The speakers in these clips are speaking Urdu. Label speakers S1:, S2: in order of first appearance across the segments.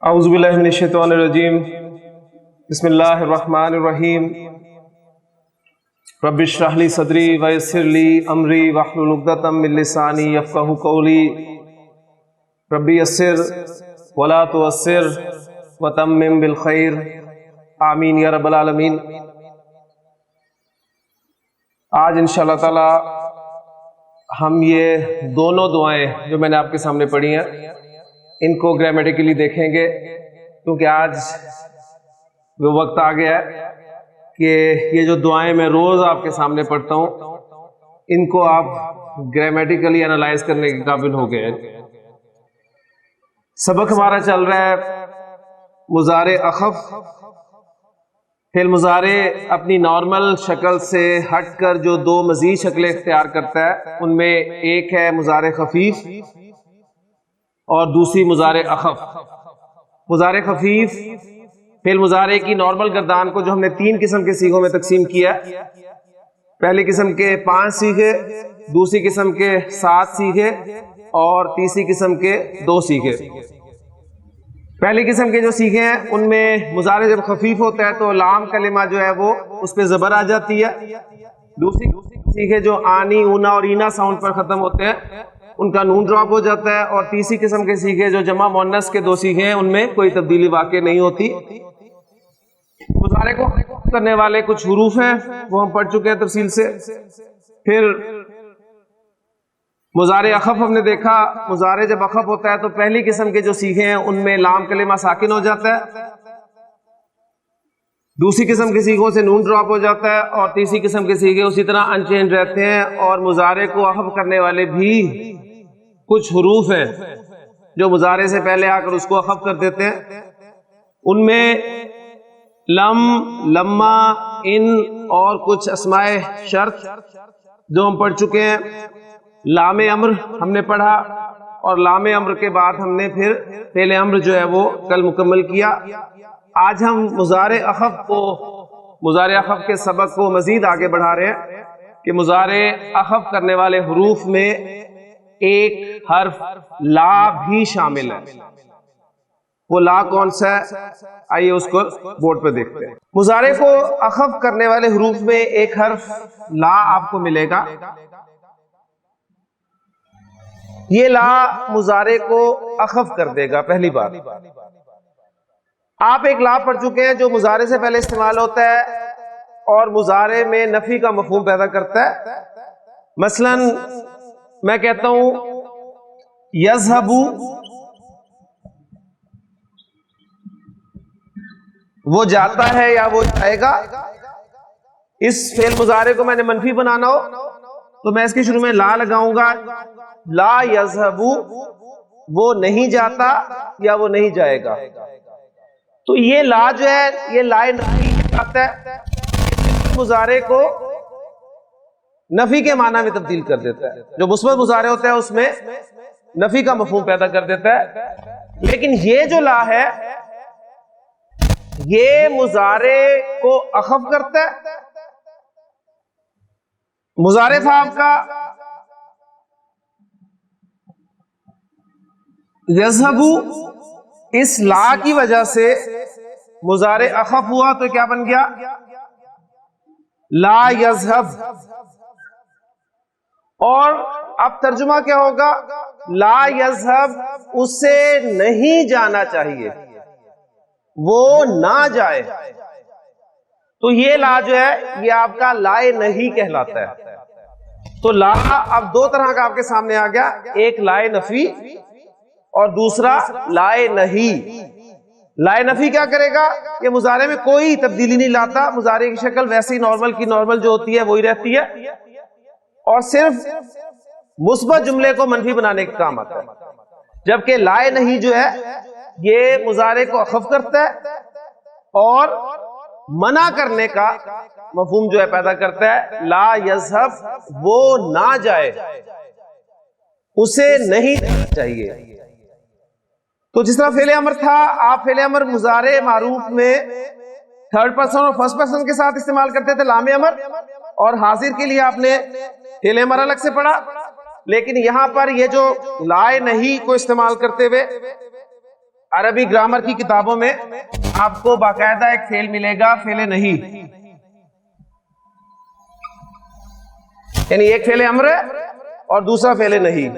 S1: اعوذ باللہ من الشیطان الرجیم بسم اللہ الرحمن الرحیم رب اشرح لی صدری ویسر لی امری واحلل عقدۃ من لسانی یفقہوا قولی رب یسر ولا تعسر وتمم بالخیر آمین یا رب العالمین۔ آج انشاءاللہ تعالی ہم یہ دونوں دعائیں جو میں نے آپ کے سامنے پڑھی ہیں ان کو گرامیٹیکلی دیکھیں گے، کیونکہ آج وہ وقت آ گیا ہے کہ یہ جو دعائیں میں روز آپ کے سامنے پڑھتا ہوں ان کو آپ گرامیٹیکلی انالائز کرنے کے قابل ہو گئے ہیں۔ سبق ہمارا چل رہا ہے مضارع اخف۔ فعل مضارع اپنی نارمل شکل سے ہٹ کر جو دو مزید شکلیں اختیار کرتا ہے ان میں ایک ہے مضارع خفیف اور دوسری مضارع اخف۔ مضارع خفیف فعل مضارع کی نارمل گردان کو جو ہم نے تین قسم کے صیغوں میں تقسیم کیا، پہلی قسم کے 5 صیغے، دوسری قسم کے 7 صیغے اور تیسری قسم کے 2 صیغے۔ پہلی قسم کے جو صیغے ہیں ان میں مضارع جب خفیف ہوتا ہے تو لام کلمہ جو ہے وہ اس پہ زبر آ جاتی ہے۔ دوسری صیغے جو آنی، اونا اور اینا ساؤنڈ پر ختم ہوتے ہیں ان کا نون ڈراپ ہو جاتا ہے، اور تیسری قسم کے صیغے جو جمع مؤنث کے 2 صیغے ہیں ان میں کوئی تبدیلی واقع نہیں ہوتی۔ مضارع کو کرنے والے کچھ حروف ہیں وہ ہم پڑھ چکے ہیں تفصیل سے۔ پھر مضارع اخف ہم نے دیکھا، مضارع جب اخف ہوتا ہے تو پہلی قسم کے جو صیغے ہیں ان میں لام کلمہ ساکن ہو جاتا ہے، دوسری قسم کے صیغوں سے نون ڈراپ ہو جاتا ہے، اور تیسری قسم کے صیغے اسی طرح ان چینج رہتے ہیں۔ اور مضارع کو اخف کرنے والے بھی کچھ حروف ہیں جو مضارع سے پہلے آ کر اس کو اخف کر دیتے ہیں، ان میں لم، لما، ان اور کچھ اسماء شرط جو ہم پڑھ چکے ہیں۔ لام امر ہم نے پڑھا، اور لام امر کے بعد ہم نے پھر فعل امر جو ہے وہ کل مکمل کیا۔ آج ہم مضارع اخف کے سبق کو مزید آگے بڑھا رہے ہیں کہ مضارع اخف کرنے والے حروف میں ایک حرف لا بھی شامل ہے۔ وہ لا کون سا ہے؟ آئیے اس کو بورڈ پہ دیکھتے ہیں۔ مضارع کو اخف کرنے والے حروف میں ایک حرف لا آپ کو ملے گا۔ یہ لا مضارع کو اخف کر دے گا۔ پہلی بات، آپ ایک لا پڑھ چکے ہیں جو مضارع سے پہلے استعمال ہوتا ہے اور مضارع میں نفی کا مفہوم پیدا کرتا ہے۔ مثلا میں کہتا ہوں یذهب، وہ جاتا ہے یا وہ جائے گا۔ اس فعل مضارع کو میں نے منفی بنانا ہو تو میں اس کے شروع میں لا لگاؤں گا، لا یذهب، وہ نہیں جاتا یا وہ نہیں جائے گا۔ تو یہ لا جو ہے یہ لا نفی آتا ہے، مضارع کو نفی کے معنی میں تبدیل کر دیتا ہے۔ جو مثبت مضارع ہوتا ہے اس میں نفی کا مفہوم پیدا کر دیتا ہے، لیکن یہ جو لا ہے یہ مضارع کو اخف کرتا ہے۔ مضارع تھا آپ کا یذهب، اس لا کی وجہ سے مضارع اخف ہوا تو کیا بن گیا؟ لا یذهب۔ اور اب ترجمہ کیا ہوگا؟ لا یذهب، اسے نہیں جانا چاہیے، وہ نہ جائے۔ تو یہ لا جو ہے یہ آپ کا لا نہیں کہلاتا ہے۔ تو لا اب 2 طرح کا آپ کے سامنے آ گیا، ایک لا نفی اور دوسرا لا نہیں۔ لا نفی کیا کرے گا؟ یہ مضارع میں کوئی تبدیلی نہیں لاتا، مضارع کی شکل ویسی نارمل کی نارمل جو ہوتی ہے وہی رہتی ہے، اور صرف مثبت جملے کو منفی بنانے کا کام آتا ہے۔ جبکہ لا نہیں جو ہے یہ مضارع کو اخف کرتا ہے اور منع کرنے کا مفہوم جو ہے پیدا کرتا ہے۔ لا یذهب، وہ نہ جائے، اسے نہیں جانا چاہیے۔ تو جس طرح فعل امر تھا، آپ فعل امر مضارع معروف میں 3rd پرسن اور 1st پرسن کے ساتھ استعمال کرتے تھے، لام امر، اور حاضر کے لیے آپ نے فعل امر الگ سے پڑھا، لیکن یہاں پر یہ جو لا نہیں کو استعمال کرتے ہوئے عربی گرامر کی کتابوں میں آپ کو باقاعدہ ایک فعل ملے گا، فعل نہیں، یعنی ایک فعل امر ہے اور دوسرا فعل نہیں.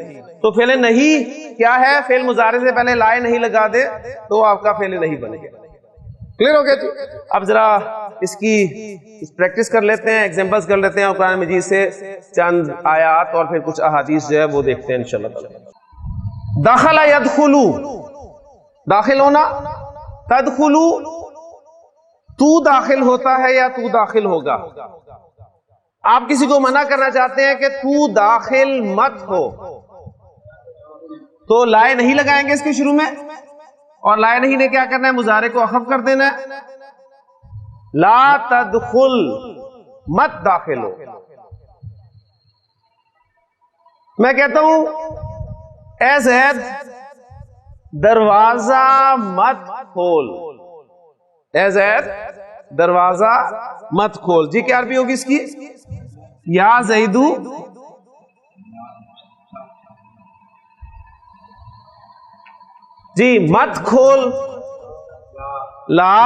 S1: تو فعل نہیں کیا ہے؟ فعل مضارع سے پہلے لائے نہیں لگا دے تو آپ کا فعل نہیں بنے گا. کلیئر ہو گیا جی؟ اب ذرا اس کی پریکٹس کر لیتے ہیں، ایگزامپلس کر لیتے ہیں، اور قرآن مجید سے چند آیات اور پھر کچھ احادیث جو ہے وہ دیکھتے ہیں انشاءاللہ تعالی. دخل یدخلو، داخل ہونا. تدخلو، تو داخل ہوتا ہے یا تو داخل ہوگا. آپ کسی کو منع کرنا چاہتے ہیں کہ تو داخل مت ہو، تو لائے نہیں لگائیں گے اس کے شروع میں، اور لائے نہیں نے کیا کرنا ہے؟ مضارع کو اخف کر دینا ہے. لا تدخل، مت داخل ہو. میں کہتا ہوں اے زید دروازہ مت کھول، اے زید دروازہ مت کھول. جی کیا عربی ہوگی اس کی؟ یا زیدو جی مت کھول. لا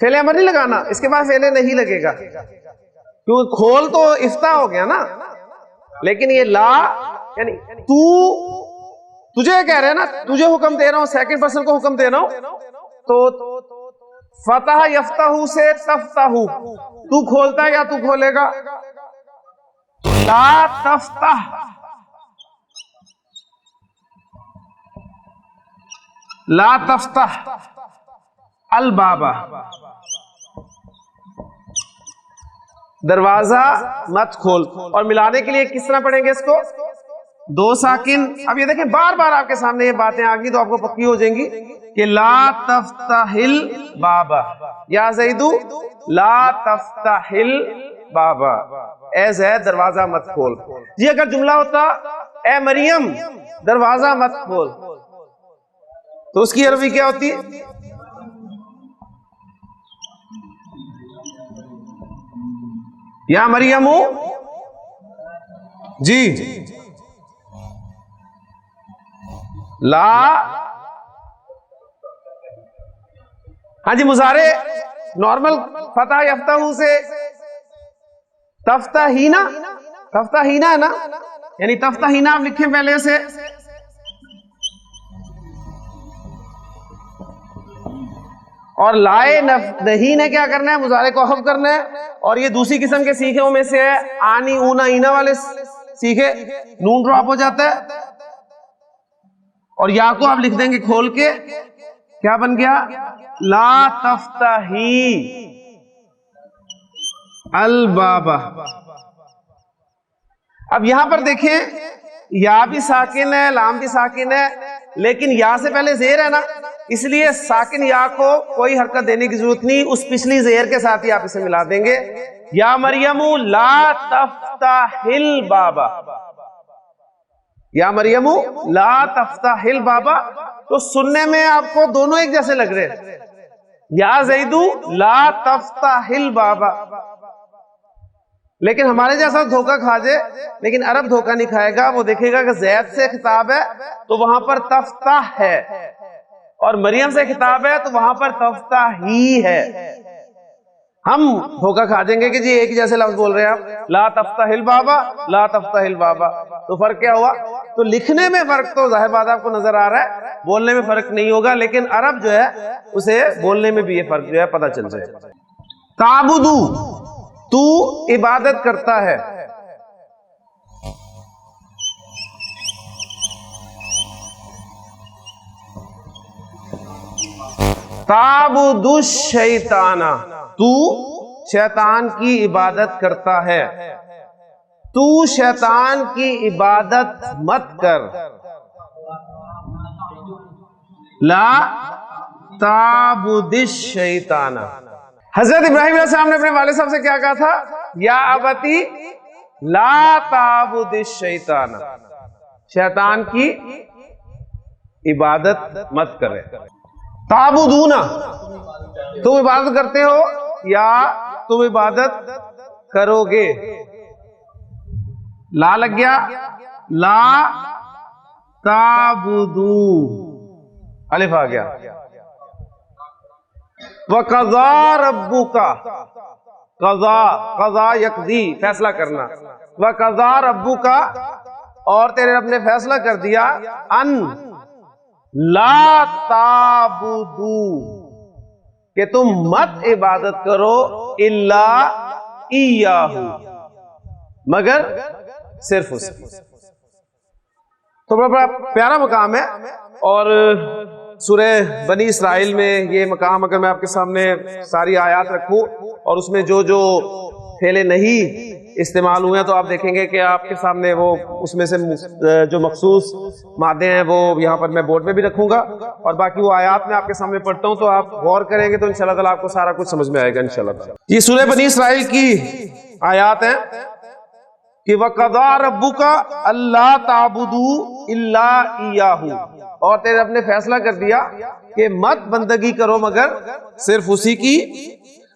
S1: فعل امر نہیں لگانا، اس کے بعد فعل نہیں لگے گا کیونکہ کھول تو افتاح ہو گیا نا. لیکن یہ لا یعنی تجھے کہہ رہے ہیں نا، تجھے حکم دے رہا ہوں، سیکنڈ پرسن کو حکم دے رہا ہوں. تو فتح یفتح سے تفتح، تو کھولتا ہے یا تو کھولے گا؟ لا تفتح، لا تفتح البابا، دروازہ مت کھول. اور ملانے کے لیے کس طرح پڑھیں گے اس کو؟ دو ساکن. اب یہ دیکھیں بار بار آپ کے سامنے یہ باتیں آ گئی تو آپ کو پکی ہو جائیں گی کہ لا تفتح البابا، یا زیدو لا تفتح البابا، اے زید دروازہ مت کھول. جی اگر جملہ ہوتا اے مریم دروازہ مت کھول تو اس کی عربی کیا ہوتی؟ یا مریم جی لا. ہاں جی مضارع نارمل فتح یفتح سے تفتحینا، تفتحینا ہے نا، یعنی تفتحینا آپ لکھیں پہلے سے. اور لائے نہیں نے کیا کرنا ہے؟ مضارع کو اخف کرنا ہے. اور یہ دوسری قسم کے سیکھوں میں سے ہے، آنی اونا اینا والے سیکھے، نون ڈراپ ہو جاتا ہے اور یا کو آپ لکھ دیں گے کھول کے، کیا بن گیا؟ لا تفتحی البابا. اب یہاں پر دیکھیں یا بھی ساکن ہے، لام بھی ساکن ہے، لیکن یا سے پہلے زیر ہے نا، اس لیے ساکن یا کو کوئی حرکت دینے کی ضرورت نہیں، اس پچھلی زیر کے ساتھ ہی آپ اسے ملا دیں گے. یا مریم لا تفتح البابا، یا مریم لا تفتح البابا. تو سننے میں آپ کو دونوں ایک جیسے لگ رہے ہیں، یا زیدو لا تفتح البابا. لیکن ہمارے جیسا دھوکہ کھا جائے، لیکن عرب دھوکہ نہیں کھائے گا. وہ دیکھے گا کہ زید سے خطاب ہے تو وہاں پر تفتح ہے، اور مریم سے خطاب ہے تو وہاں پر تفتح ہی ہے. ہم دھوکہ کھا جائیں گے کہ جی ایک جیسے لفظ بول رہے ہیں آپ، لا تفتح البابا لا تفتح البابا. تو فرق کیا ہوا؟ تو لکھنے میں فرق تو ظاہر بات آپ کو نظر آ رہا ہے، بولنے میں فرق نہیں ہوگا، لیکن عرب جو ہے اسے بولنے میں بھی یہ فرق جو ہے پتہ چل جائے. تعبدو، تو عبادت کرتا ہے. تعبد الشیطان، تو شیطان کی عبادت کرتا ہے. تو شیطان کی عبادت مت کر. لا تعبد الشیطان. حضرت ابراہیم علیہ السلام نے اپنے والد صاحب سے کیا کہا تھا؟ یا ابتی لا تعبد الشیطان، شیطان کی عبادت مت کرے. تعبدون، تم عبادت کرتے ہو یا تم عبادت کرو گے. لا لگ گیا، لا تعبدو الف آ گیا. وَقَضَىٰ رَبُّكَ قضا یقضی فیصلہ کرنا. وَقَضَىٰ رَبُّكَ اور تیرے رب نے فیصلہ کر دیا ان لا تعبدو کہ تم مت عبادت کرو الا ایاہ مگر صرف اس کی. تو بڑا پیارا مقام ہے. اور سورہ بنی اسرائیل میں یہ مقام اگر میں آپ کے سامنے ساری آیات رکھوں اور اس میں جو جو فعل نہیں استعمال ہوئے ہیں تو آپ دیکھیں گے کہ آپ کے سامنے وہ اس میں سے جو مخصوص مادے ہیں وہ یہاں پر میں بورڈ پہ بھی رکھوں گا اور باقی وہ آیات میں آپ کے سامنے پڑھتا ہوں تو آپ غور کریں گے تو انشاءاللہ تعالیٰ آپ کو سارا کچھ سمجھ میں آئے گا انشاءاللہ. یہ سورہ بنی اسرائیل کی آیات ہیں کہ وَقَضَىٰ رَبُّكَ أَلَّا تَعْبُدُوا إِلَّا إِيَّاهُ اور تیرے رب نے فیصلہ کر دیا کہ مت بندگی کرو مگر صرف اسی کی.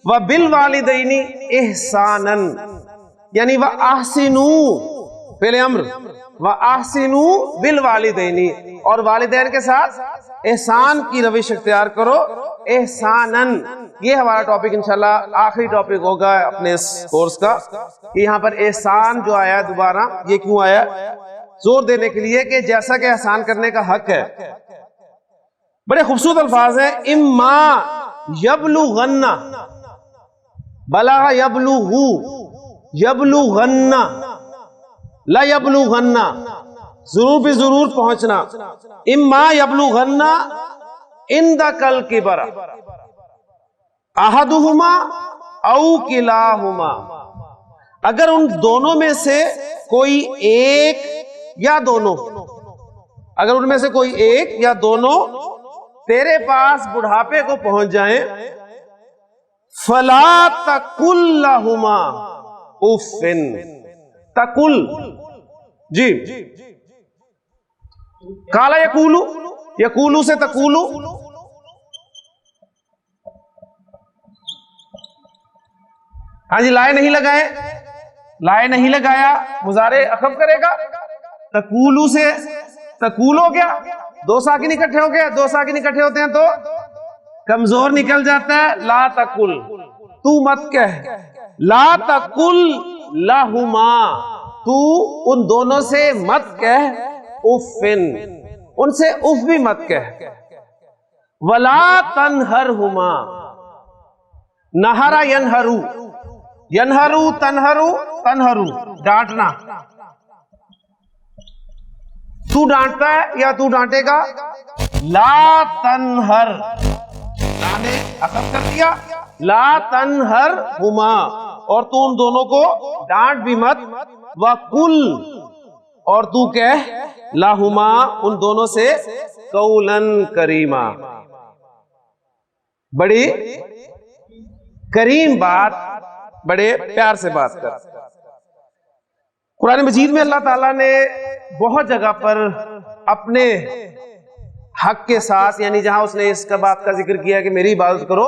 S1: وَبِالْوَالِدَيْنِ إِحْسَانًا یعنی وَأَحْسِنُوا فعل امر وَأَحْسِنُوا بِالْوَالِدَيْنِ اور والدین کے ساتھ احسان کی روش اختیار کرو. احساناً یہ ہمارا ٹاپک انشاءاللہ آخری ٹاپک ہوگا اپنے اس کورس کا کہ یہاں پر احسان جو آیا دوبارہ یہ کیوں آیا؟ زور دینے کے لیے کہ جیسا کہ احسان کرنے کا حق ہے. بڑے خوبصورت الفاظ ہیں. اما یبلغن بلغ یبلغ یبلغن لا یبلغن ضرور بھی ضرور پہنچنا. اما یبلغن عندک الکبر احدہما او کلاہما اگر ان دونوں میں سے کوئی ایک یا دونوں اگر ان میں سے کوئی ایک یا دونوں تیرے پاس بڑھاپے کو پہنچ جائیں فلا تقل لہما اف تقل جی کالا یقولو یقولو سے تقولو ہاں جی لائے نہیں لگائے لائے نہیں لگایا مضارع اخف کرے گا. تقولو سے تقول ہو گیا دو ساکن اکٹھے ہو گئے دو ساکن اکٹھے ہوتے ہیں تو کمزور نکل جاتا ہے. لا تقل تو مت کہہ لا تقل لہما تو ان دونوں سے مت کہہ افن ان سے اف بھی مت کہہ. ولا تنہرہما نہرا ینہرو ینہرو تنہرو تنہرو ڈانٹنا. تو ڈانٹتا ہے یا تو ڈانٹے گا. لا تنہر لا نے اخذ کر دیا لا تنہرہما اور تو ان دونوں کو ڈانٹ بھی مت. وقل اور تو کہہ لہما ان دونوں سے قولا کریما بڑی کریم بات بڑے پیار سے بات کر. قرآن مجید میں اللہ تعالیٰ نے بہت جگہ پر اپنے حق کے ساتھ یعنی جہاں اس نے اس کا بات کا ذکر کیا کہ میری عبادت کرو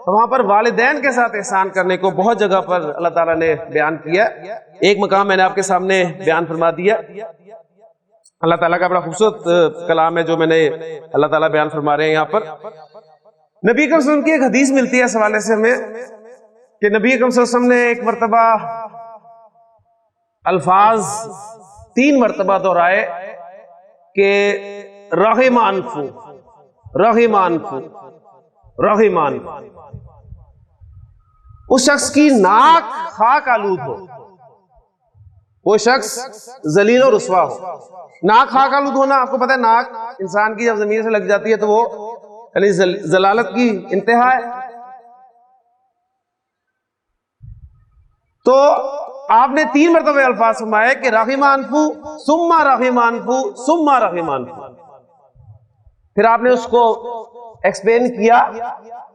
S1: تو وہاں پر والدین کے ساتھ احسان کرنے کو بہت جگہ پر اللہ تعالیٰ نے بیان کیا. ایک مقام میں نے آپ کے سامنے بیان فرما دیا. اللہ تعالیٰ کا بڑا خوبصورت کلام ہے جو میں نے اللہ تعالیٰ بیان فرما رہے ہیں یہاں پر. نبی اکرم صلی اللہ علیہ وسلم کی ایک حدیث ملتی ہے اس حوالے سے ہمیں کہ نبی اکرم صلی اللہ علیہ وسلم نے ایک مرتبہ الفاظ 3 مرتبہ دہرائے کہ رغم انفو رغم انفو رغم انفو اس شخص کی ناک خاک آلود ہو وہ شخص ذلیل و رسوا ہو. ناک خاک آلود ہونا آپ کو پتہ ہے ناک انسان کی جب زمین سے لگ جاتی ہے تو وہ یعنی ضلالت کی انتہا ہے. تو آپ نے 3 مرتبہ الفاظ فرمائے کہ رغم انفو ثم رغم انفو ثم رغم انفو. پھر آپ نے اس کو ایکسپلین کیا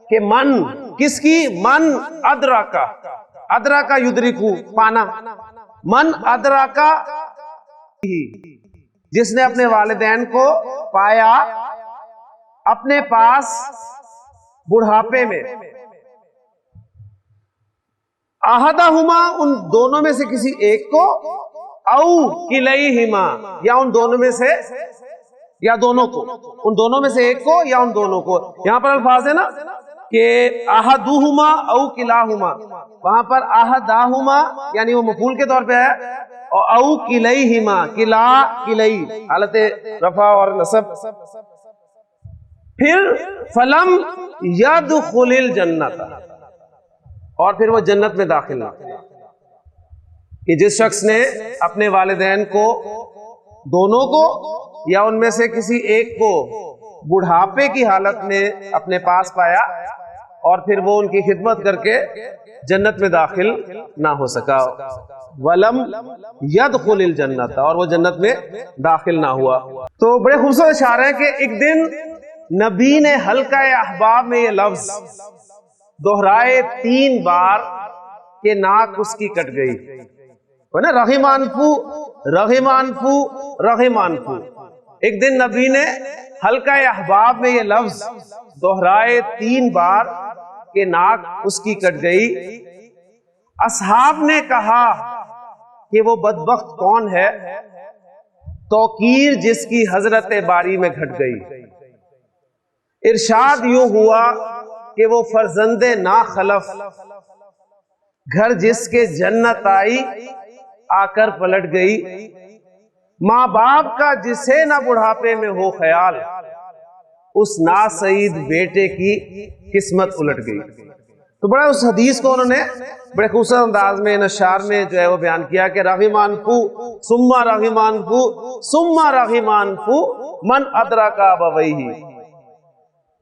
S1: کہ من کس کی من ادراکا ادراکا یدرکو پانا من ادراکا جس نے اپنے والدین کو پایا اپنے پاس بڑھاپے میں احدہما ان دونوں میں سے کسی ایک کو او کلیہما یا ان دونوں میں سے یا دونوں کو، ان دونوں میں سے ایک کو یا ان دونوں کو. یہاں پر الفاظ ہے نا کہ احدہما او کلاہما، وہاں پر احدہما یعنی وہ مفعول کے طور پہ ہے، اور او کلیہما، کلا کلی حالت رفع اور نصب. پھر فلم یدخل الجنت، اور پھر وہ جنت میں داخل نہ، کہ جس شخص نے اپنے والدین کو، دونوں کو یا ان میں سے کسی ایک کو بڑھاپے کی حالت میں اپنے پاس پایا اور پھر وہ ان کی خدمت کر کے جنت میں داخل نہ ہو سکا، وَلَمْ يَدْخُلِ الْجَنَّةَ، اور وہ جنت میں داخل نہ ہوا. تو بڑے خوبصورت اشارہ ہے کہ ایک دن نبی نے حلقہ احباب میں یہ لفظ دہرائے 3 بار کہ ناک اس کی کٹ گئی، نا رغم انفو رغم انفو رغم انفو. ایک دن نبی نے حلقہ احباب میں یہ لفظ دہرائے 3 بار کہ ناک اس کی کٹ گئی. اصحاب نے کہا کہ وہ بدبخت کون ہے، توقیر جس کی حضرت باری میں گھٹ گئی. ارشاد یوں ہوا کہ وہ فرزند ناخلف، گھر جس کے جنت آئی آ کر پلٹ گئی. ماں باپ کا جسے نہ بڑھاپے میں ہو خیال، اس ناسعید بیٹے کی قسمت الٹ گئی. تو بڑا اس حدیث کو انہوں نے بڑے خوبصورت انداز میں نشار میں جو ہے وہ بیان کیا کہ رغم انفو ثم رغم انفو ثم رغم انفو من ادرک ابویہ،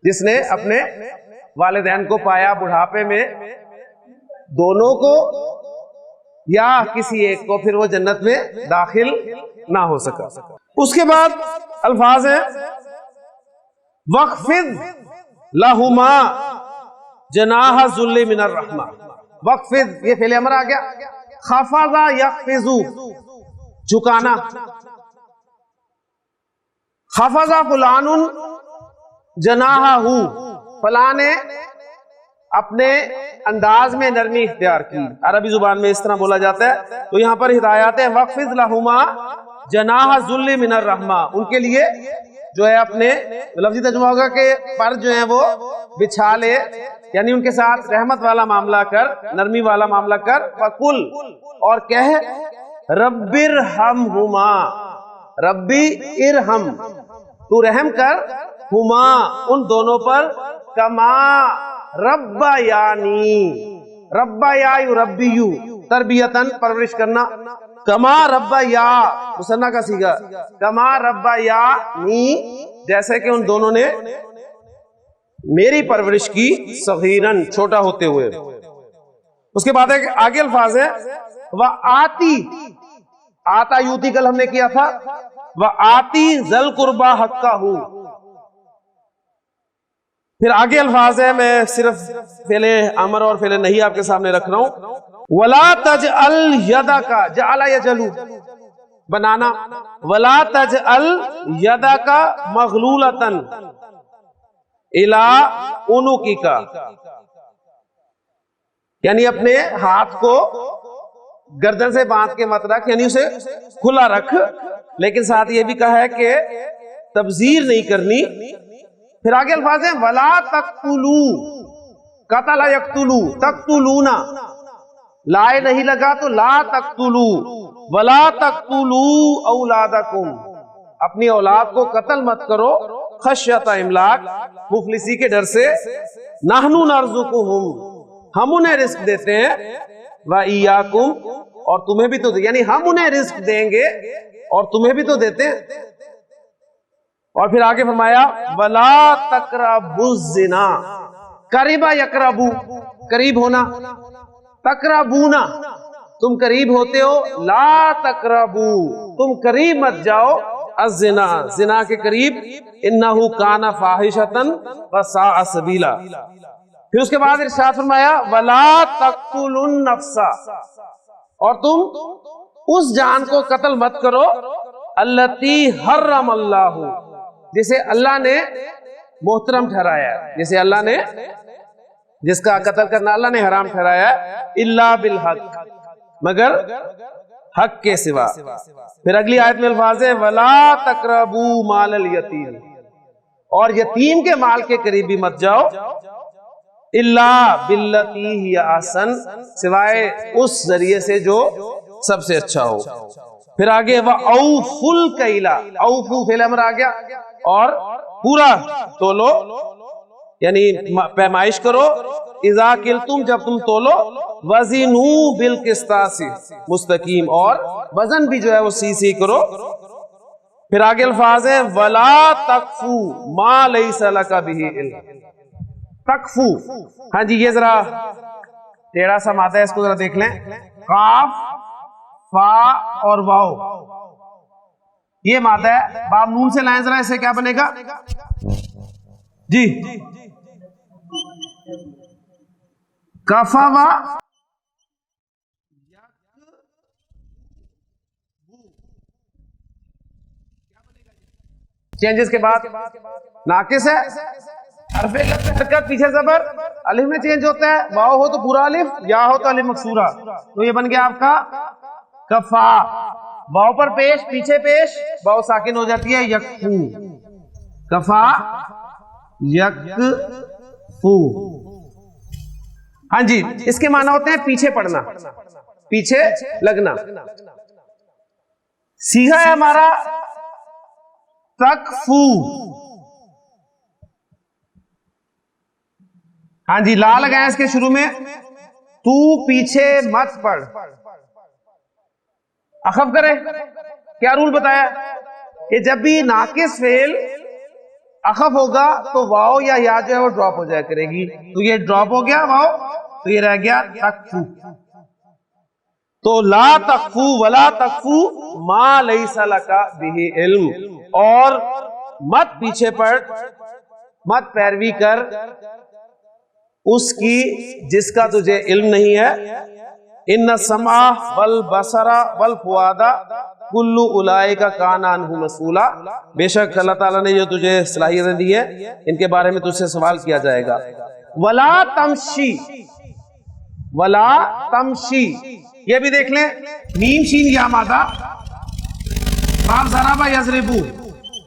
S1: جس نے اپنے والدین کو پایا بڑھاپے میں، دونوں کو یا کسی ایک کو، پھر وہ جنت میں داخل نہ ہو سکا. اس کے بعد الفاظ ہیں وَاخْفِضْ لَهُمَا جناح الذل من الرحمہ. وَاخْفِضْ یہ فعل امر آ گیا، خفض یخفض جھکانا. خفض فلان جناحہ، فلاں نے اپنے انداز میں نرمی اختیار کی. عربی زبان میں اس طرح بولا جاتا ہے. تو یہاں پر ہدایات ہے وَاخْفِضْ لَهُمَا جناح الذل من الرحمہ، ان کے لیے جو ہے اپنے لفظی ترجمہ ہوگا کہ پر جو ہیں وہ بچھا لے، یعنی ان کے ساتھ رحمت والا معاملہ کر، نرمی والا معاملہ کر. فَقُلْ، اور کہہ رَبِّ ارْحَمْهُمَا، ربی ارحم، تو رحم کر، ہما ان دونوں پر، کما ربا یعنی، ربا یا یربیو تربیتاً پرورش کرنا، کما ربا یا مثنیٰ کا صیغہ، کما ربا یا نی جیسے کہ ان دونوں نے میری پرورش کی، صغیراً چھوٹا ہوتے ہوئے. اس کے بعد آگے الفاظ ہے وَآتی، آتا یوتی کل ہم نے کیا تھا، وَآتی ذَل قُرْبَى حَقَّهُ. پھر آگے الفاظ ہے، میں صرف فعل امر اور فعل نہیں آپ کے سامنے رکھ رہا ہوں. وَلَا تَجْعَلْ يَدَكَ، جَعَلَ يَجْعَلُ بنانا، وَلَا تَجْعَلْ يَدَكَ مَغْلُولَةً إِلَىٰ عُنُقِكَ، یعنی اپنے ہاتھ کو گردن سے باندھ کے مت رکھ، یعنی اسے کھلا رکھ، لیکن ساتھ یہ بھی کہا ہے کہ تبذیر نہیں کرنی. پھر آگے الفاظ ہیں وَلَا تَقْتُلُوا، قَتَلَ يَقْتُلُوا، تَقْتُلُونَ، لائے نہیں لگا تو لا تَقْتُلُوا، وَلَا تَقْتُلُوا أَوْلَادَكُمْ، اپنی اولاد کو قتل مت کرو، خشیۃ املاق، مفلسی کے ڈر سے، نَحْنُ نَرْزُقُهُمْ، ہم انہیں رزق دیتے ہیں، وَإِيَّاكُمْ، اور تمہیں بھی تو، یعنی ہم انہیں رزق دیں گے اور تمہیں بھی تو دیتے ہیں. اور پھر آگے فرمایا وَلَا تَقْرَبُوا الزِّنَا، قریبا یقربو، قریب ہونا، تقربونا تم قریب ہوتے ہو، لا تقربو تم قریب مت جاؤ، الزنا زنا کے قریب، انہو کان فاحشۃ وساء سبیلا. پھر اس کے بعد ارشاد فرمایا وَلَا تَقْتُلُوا النَّفْسَ، اور تم اس جان کو قتل مت کرو، التی حرم اللہ، جسے اللہ نے محترم ٹھہرایا، جسے اللہ نے، جس کا قتل کرنا اللہ نے حرام ٹھہرایا، الا بالحق، مگر حق کے سوا. پھر اگلی آیت میں الفاظ ہے وَلَا تَقْرَبُوا مَالَ الْيَتِيمِ، اور یتیم کے مال کے قریب بھی مت جاؤ، اِلَّا بِالَّتِي هِيَ أَحْسَنُ، سوائے اس ذریعے سے جو سب سے اچھا ہو. پھر آگے وَأَوْفُوا الْكَيْلَ، اوفو فعل امر آ گیا، اور پورا تولو یعنی پیمائش کرو، اذا کلتم جب تم تولو، وزنوا بالقسطاس مستقیم، اور وزن بھی جو ہے وہ سی کرو. پھر آگے الفاظ ہیں ولا تقفو ما لیس لک بہ علم. تقفو، ہاں جی یہ ذرا ٹیڑھا سا مادہ ہے، اس کو ذرا دیکھ لیں. قاف، فا اور واو یہ مادہ ہے. باب نون سے لائیں ذرا، اسے کیا بنے گا جی؟ کفوا چینجز کے بعد ناقص ہے، حرف علت میں حرکت، پیچھے زبر، الف میں چینج ہوتا ہے، واو ہو تو پورا الف، یا ہو تو الف مکسورہ، تو یہ بن گیا آپ کا کفا. واو پر پیش، پیچھے پیش، واو ساکن ہو جاتی ہے یکفو. کفا یکفو. ہاں جی اس کے معنی ہوتے ہیں پیچھے پڑنا، پیچھے لگنا. سیغہ ہے ہمارا تکفو. ہاں جی لا لگائیں اس کے شروع میں، تو پیچھے مت پڑ. اخف کرے، کیا رول بتایا کہ جب بھی ناقص فعل اخف ہوگا تو واو یا جو ہے وہ ڈراپ ہو جایا کرے گی. تو یہ ڈراپ ہو گیا واو، تو یہ رہ گیا تکفو. تو لا تکفو ولا تکفو ما لیس لک بہ علم، اور مت پیچھے پڑ، مت پیروی کر اس کی جس کا تجھے علم نہیں ہے. ان السمع والبصر والفؤاد کل اولئک کان عنہ مسئولا، بے شک اللہ تعالیٰ نے جو تجھے صلاحیتیں دی ہے ان کے بارے میں تجھ سے سوال کیا جائے گا. ولا تمشی، ولا تمشی یہ بھی دیکھ لیں، میم شین یا مادہ، باب ضرب یضرب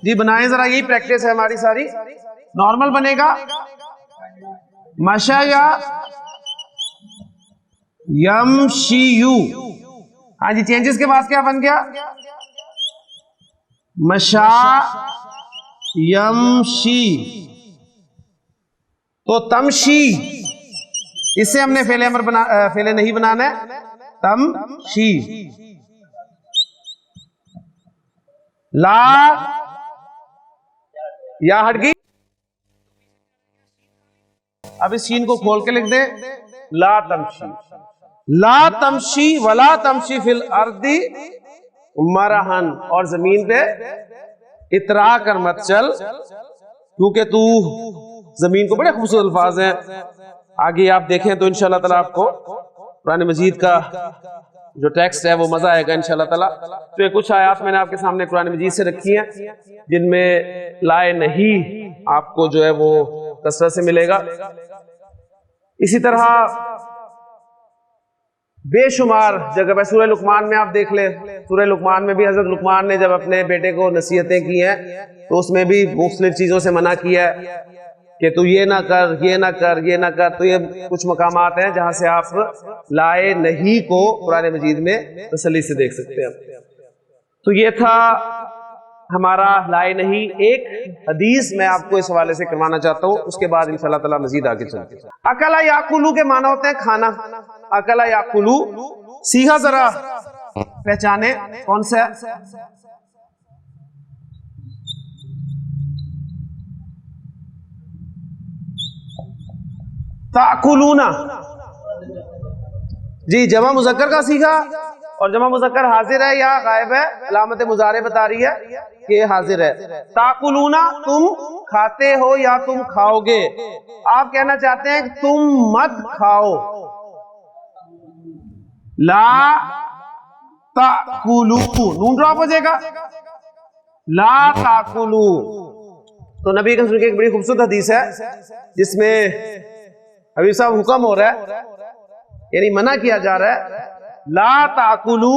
S1: جی بنائیں ذرا، یہی پریکٹس ہے ہماری ساری. نارمل بنے گا مشا یا یمشیو. ہاں جی چینجز کے بعد کیا بن گیا؟ مشا یمشی. تو تمشی اس سے ہم نے فعل امر فعل نہیں بنانا ہے، تمشی. لا یا ہٹ گئی، اب اس شین کو کھول کے لکھ دیں لا تمشی. لا تمشی ولا تمشی فی الارض مرحن، اور زمین پہ اترا کر مت چل، کیونکہ تو زمین کو بڑے خوبصورت الفاظ ہیں، آگے آپ دیکھیں تو انشاءاللہ تعالیٰ آپ کو قرآن مجید کا جو ٹیکسٹ ہے وہ مزہ آئے گا انشاءاللہ تعالیٰ. تو یہ کچھ آیات میں نے آپ کے سامنے قرآن مجید سے رکھی ہیں جن میں لائے نہیں آپ کو جو ہے وہ کثرت سے ملے گا. اسی طرح بے شمار جگہ پہ سورہ لقمان میں آپ دیکھ لیں، سورہ لقمان میں بھی حضرت لقمان نے جب اپنے بیٹے کو نصیحتیں کی ہیں تو اس میں بھی مختلف چیزوں سے منع کیا ہے کہ تو یہ نہ کر، یہ نہ کر، یہ نہ کر. تو یہ کچھ مقامات ہیں جہاں سے آپ لائے نہیں کو قرآن مجید میں تسلی سے دیکھ سکتے ہیں. تو یہ تھا ہمارا لائے نہیں. ایک حدیث میں آپ کو اس حوالے سے کروانا چاہتا ہوں، اس کے بعد انشاءاللہ تعالیٰ مزید آگے چلتے ہیں. اکلا یاکلو کے معنی ہوتے ہیں کھانا. اکلا یاکلو سیغہ ذرا پہچانے کون سا ہے؟ تاکلون جی جمع مذکر کا سیغہ، اور جمع مذکر حاضر ہے یا غائب ہے، علامت مضارع بتا رہی ہے کہ حاضر ہے. تاکلون تم کھاتے ہو یا تم کھاؤ گے. آپ کہنا چاہتے ہیں کہ تم مت کھاؤ. لا تاکلو نون ڈراپ ہو جائے گا، لا تاکلو. تو نبی کریم کی ایک بڑی خوبصورت حدیث ہے جس میں حبیب صاحب حکم ہو رہا ہے، یعنی منع کیا جا رہا ہے، لا تاکلو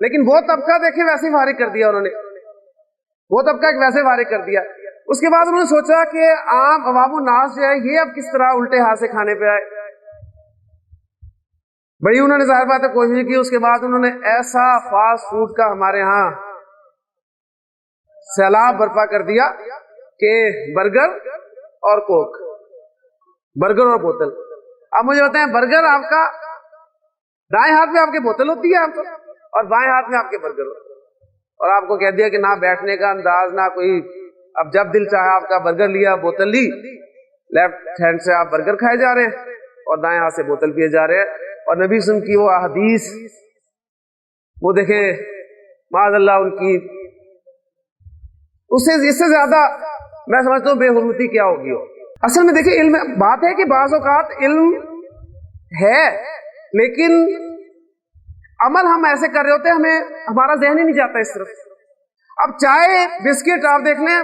S1: لیکن وہ طبقہ دیکھیں ویسے ہی فارغ کر دیا انہوں نے، وہ طبقہ ایک ویسے فارغ کر دیا. اس کے بعد انہوں نے سوچا کہ عام عوام الناس جو ہے یہ اب کس طرح الٹے ہاتھ سے کھانے پہ آئے. بڑی انہوں نے ظاہر بات ہے کوشش کی. اس کے بعد انہوں نے ایسا فاسٹ فوڈ کا ہمارے ہاں سیلاب برپا کر دیا کہ برگر اور کوک، برگر اور بوتل. اب مجھے بتائیں برگر آپ کا دائیں ہاتھ میں آپ کی بوتل ہوتی ہے آپ کو، اور بائیں ہاتھ میں آپ کے برگر ہوتے ہیں، اور آپ کو کہہ دیا کہ نہ بیٹھنے کا انداز نہ کوئی. اب جب دل چاہا آپ کا برگر لیا، بوتل لی، لیفٹ ہینڈ سے آپ برگر کھائے جا رہے ہیں اور دائیں ہاتھ سے بوتل پیے جا رہے ہیں. اور نبی صلی اللہ علیہ وسلم کی وہ حدیث وہ دیکھیں معاذ اللہ ان کی، اس سے زیادہ میں سمجھتا ہوں بے حرمتی کیا ہوگی. اصل میں دیکھیں علم بات ہے کہ بعض اوقات علم ہے لیکن عمل ہم ایسے کر رہے ہوتے ہیں ہمیں ہمارا ذہن ہی نہیں جاتا اس طرف. اب چائے بسکٹ آپ دیکھ لیں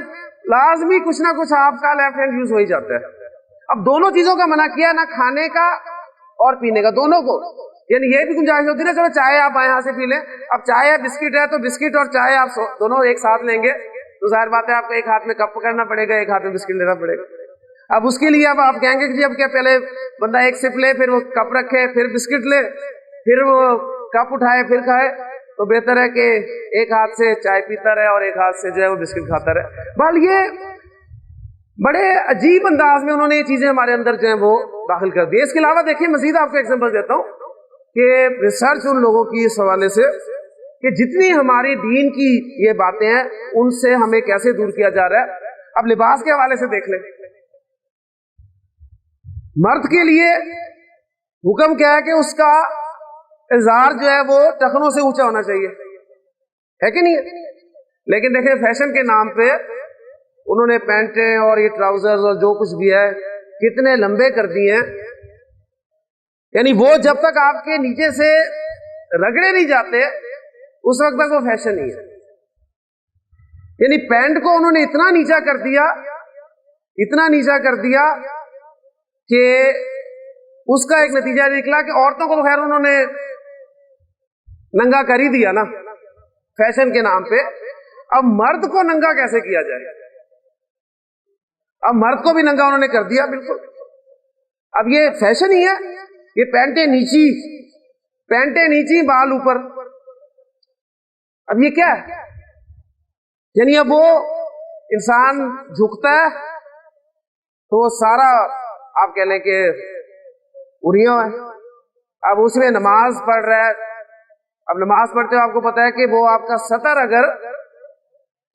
S1: لازمی کچھ نہ کچھ آپ کا لیفٹ ہینڈ یوز ہو ہی جاتا ہے. اب دونوں چیزوں کا منع کیا، نہ کھانے کا اور پینے کا، دونوں کو. یعنی یہ بھی گنجائش ہوتی ہے نا چلو چائے آپ بائیں ہاتھ سے پی لیں، اب چائے ہے بسکٹ ہے تو بسکٹ اور چائے آپ دونوں ایک ساتھ لیں گے تو ظاہر بات ہے آپ کو ایک ہاتھ میں کپ پکڑنا پڑے گا، ایک ہاتھ میں بسکٹ لینا پڑے گا. اب اس کے لیے اب آپ کہیں گے کہ جی اب کیا پہلے بندہ ایک سپ لے پھر وہ کپ رکھے پھر بسکٹ لے پھر وہ کپ اٹھائے پھر کھائے، تو بہتر ہے کہ ایک ہاتھ سے چائے پیتا رہے اور ایک ہاتھ سے جو ہے وہ بسکٹ کھاتا رہے. بہرحال یہ بڑے عجیب انداز میں انہوں نے یہ چیزیں ہمارے اندر جو ہیں وہ داخل کر دی. اس کے علاوہ دیکھیں مزید آپ کو ایگزامپل دیتا ہوں کہ ریسرچ ان لوگوں کی اس حوالے سے کہ جتنی ہماری دین کی یہ باتیں ہیں ان سے ہمیں کیسے دور کیا جا رہا ہے. اب لباس کے حوالے سے دیکھ لیں، مرد کے لیے حکم کیا ہے کہ اس کا ازار جو ہے وہ ٹخنوں سے اونچا ہونا چاہیے، ہے کہ نہیں ہے؟ لیکن دیکھیں فیشن کے نام پہ انہوں نے پینٹیں اور یہ ٹراؤزر اور جو کچھ بھی ہے کتنے لمبے کر دیے ہیں. یعنی وہ جب تک آپ کے نیچے سے رگڑے نہیں جاتے اس وقت تک وہ فیشن نہیں ہے. یعنی پینٹ کو انہوں نے اتنا نیچا کر دیا، اتنا نیچا کر دیا کہ اس کا ایک نتیجہ نکلا کہ عورتوں کو تو خیر انہوں نے ننگا کر ہی دیا نا فیشن کے نام پہ. اب مرد کو ننگا کیسے کیا جائے؟ اب مرد کو بھی ننگا انہوں نے کر دیا بالکل. اب یہ فیشن ہی ہے، یہ پینٹیں نیچی بال اوپر. اب یہ کیا ہے؟ یعنی اب وہ انسان جھکتا ہے تو وہ سارا آپ کہہ لیں کہ اریاں ہے. اب اس میں نماز پڑھ رہا ہے، اب نماز پڑھتے ہو آپ کو پتا ہے کہ وہ آپ کا سطر اگر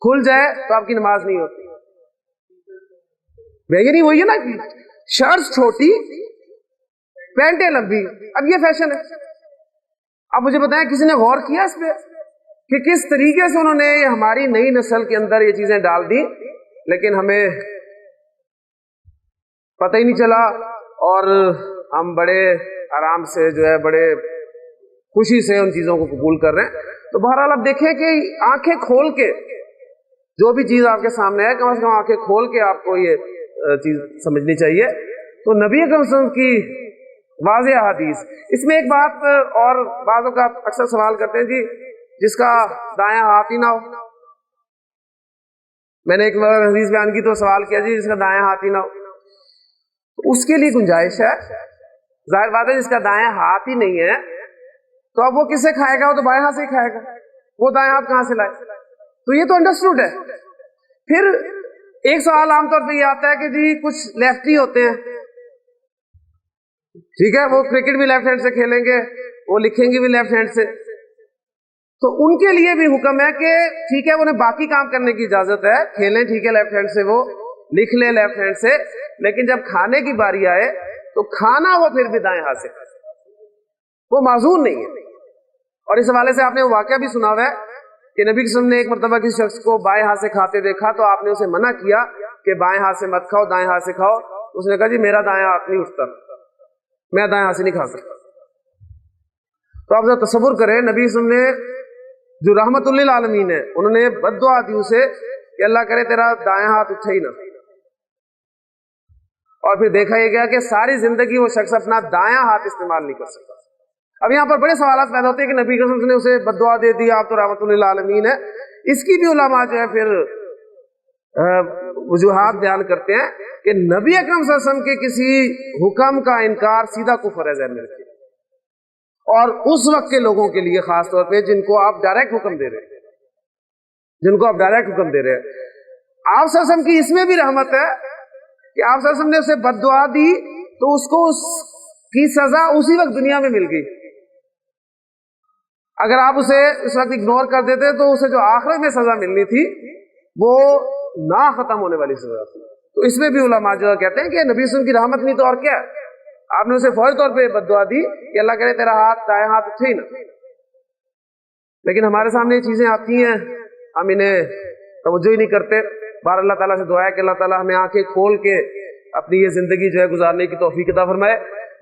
S1: کھل جائے تو آپ کی نماز نہیں ہوتی. یعنی وہی ہے نا شرٹ چھوٹی پینٹیں لمبی. اب یہ فیشن ہے. اب مجھے بتائیں کسی نے غور کیا اس پہ کہ کس طریقے سے انہوں نے ہماری نئی نسل کے اندر یہ چیزیں ڈال دی لیکن ہمیں پتہ ہی نہیں چلا اور ہم بڑے آرام سے جو ہے بڑے خوشی سے ان چیزوں کو قبول کر رہے ہیں. تو بہرحال آپ دیکھیں کہ آنکھیں کھول کے جو بھی چیز آپ کے سامنے ہے کم از کم آنکھیں کھول کے آپ کو یہ چیز سمجھنی چاہیے. تو نبی اکرم صلی اللہ علیہ وسلم کی واضح حدیث. اس میں ایک بات اور بعضوں کا اکثر سوال کرتے ہیں جی جس کا دایاں ہاتھ ہی نہ ہو. میں نے ایک بار حدیث بیان کی تو سوال کیا جی جس کا دایاں ہاتھ ہی نہ ہو. تو اس کے لیے گنجائش ہے. ظاہر بات ہے جس کا دایاں ہاتھ ہی نہیں ہے تو اب وہ کس سے کھائے گا؟ وہ تو بائیں ہاتھ سے ہی کھائے گا، وہ دایاں ہاتھ کہاں سے لائے؟ تو یہ تو انڈرسٹوڈ ہے. پھر ایک سوال عام طور پہ یہ آتا ہے کہ جی کچھ لیفٹی ہوتے ہیں، ٹھیک ہے، وہ کرکٹ بھی لیفٹ ہینڈ سے کھیلیں گے، وہ لکھیں گے بھی لیفٹ ہینڈ سے، تو ان کے لیے بھی حکم ہے کہ ٹھیک ہے انہیں باقی کام کرنے کی اجازت ہے، کھیلیں ٹھیک ہے لیفٹ ہینڈ سے، وہ لکھ لیں لیفٹ ہینڈ سے، لیکن جب کھانے کی باری آئے تو کھانا وہ پھر بھی دائیں ہاتھ سے، وہ معذور نہیں ہے. اور اس حوالے سے آپ نے وہ واقعہ بھی سنا ہوا ہے کہ نبی صلی اللہ علیہ وسلم نے ایک مرتبہ کسی شخص کو بائیں ہاتھ سے کھاتے دیکھا تو آپ نے اسے منع کیا کہ بائیں ہاتھ سے مت کھاؤ، دائیں ہاتھ سے کھاؤ. اس نے کہا جی میرا دائیں ہاتھ نہیں اٹھتا، میں دائیں ہاتھ سے نہیں کھا سکتا. تو آپ ذرا تصور کریں نبی صلی اللہ علیہ وسلم نے جو رحمت للعالمین ہے انہوں نے بد دعا دی اسے کہ اللہ کرے تیرا دائیں ہاتھ اٹھے ہی نہ. اور پھر دیکھا یہ گیا کہ ساری زندگی وہ شخص اپنا دایاں ہاتھ استعمال نہیں کر سکتا. اب یہاں پر بڑے سوالات پیدا ہوتے ہیں کہ نبی صلی اللہ علیہ وسلم نے اسے بددعا دے دی، آپ تو رحمت للعالمین ہے. اس کی بھی علماء جو ہے پھر وجوہات بیان کرتے ہیں کہ نبی اکرم صلی اللہ علیہ وسلم کے کسی حکم کا انکار سیدھا کفر ہے، ذہن میں رکھیے، اور اس وقت کے لوگوں کے لیے خاص طور پہ جن کو آپ ڈائریکٹ حکم دے رہے ہیں، جن کو آپ ڈائریکٹ حکم دے رہے ہیں. آپ صلی اللہ علیہ وسلم کی اس میں بھی رحمت ہے کہ آپ صلی اللہ علیہ وسلم نے اسے بددعا دی تو اس کو اس کی سزا اسی وقت دنیا میں مل گئی. اگر آپ اسے اس وقت اگنور کر دیتے تو اسے جو آخرت میں سزا ملنی تھی وہ نہ ختم ہونے والی سزا تھی. تو اس میں بھی علماء جو کہتے ہیں کہ نبی صلی اللہ علیہ وسلم کی رحمت نہیں تو اور کیا ہے. آپ نے اسے فوری طور پہ بددعا دی کہ اللہ کرے تیرا ہاتھ دائیں ہاتھ اٹھے ہی نہ. لیکن ہمارے سامنے یہ چیزیں آتی ہیں، ہم انہیں توجہ ہی نہیں کرتے. بار اللہ تعالیٰ سے دعا ہے کہ اللہ تعالیٰ ہمیں آنکھیں کھول کے اپنی یہ زندگی جو ہے گزارنے کی توفیق عطا فرمائے.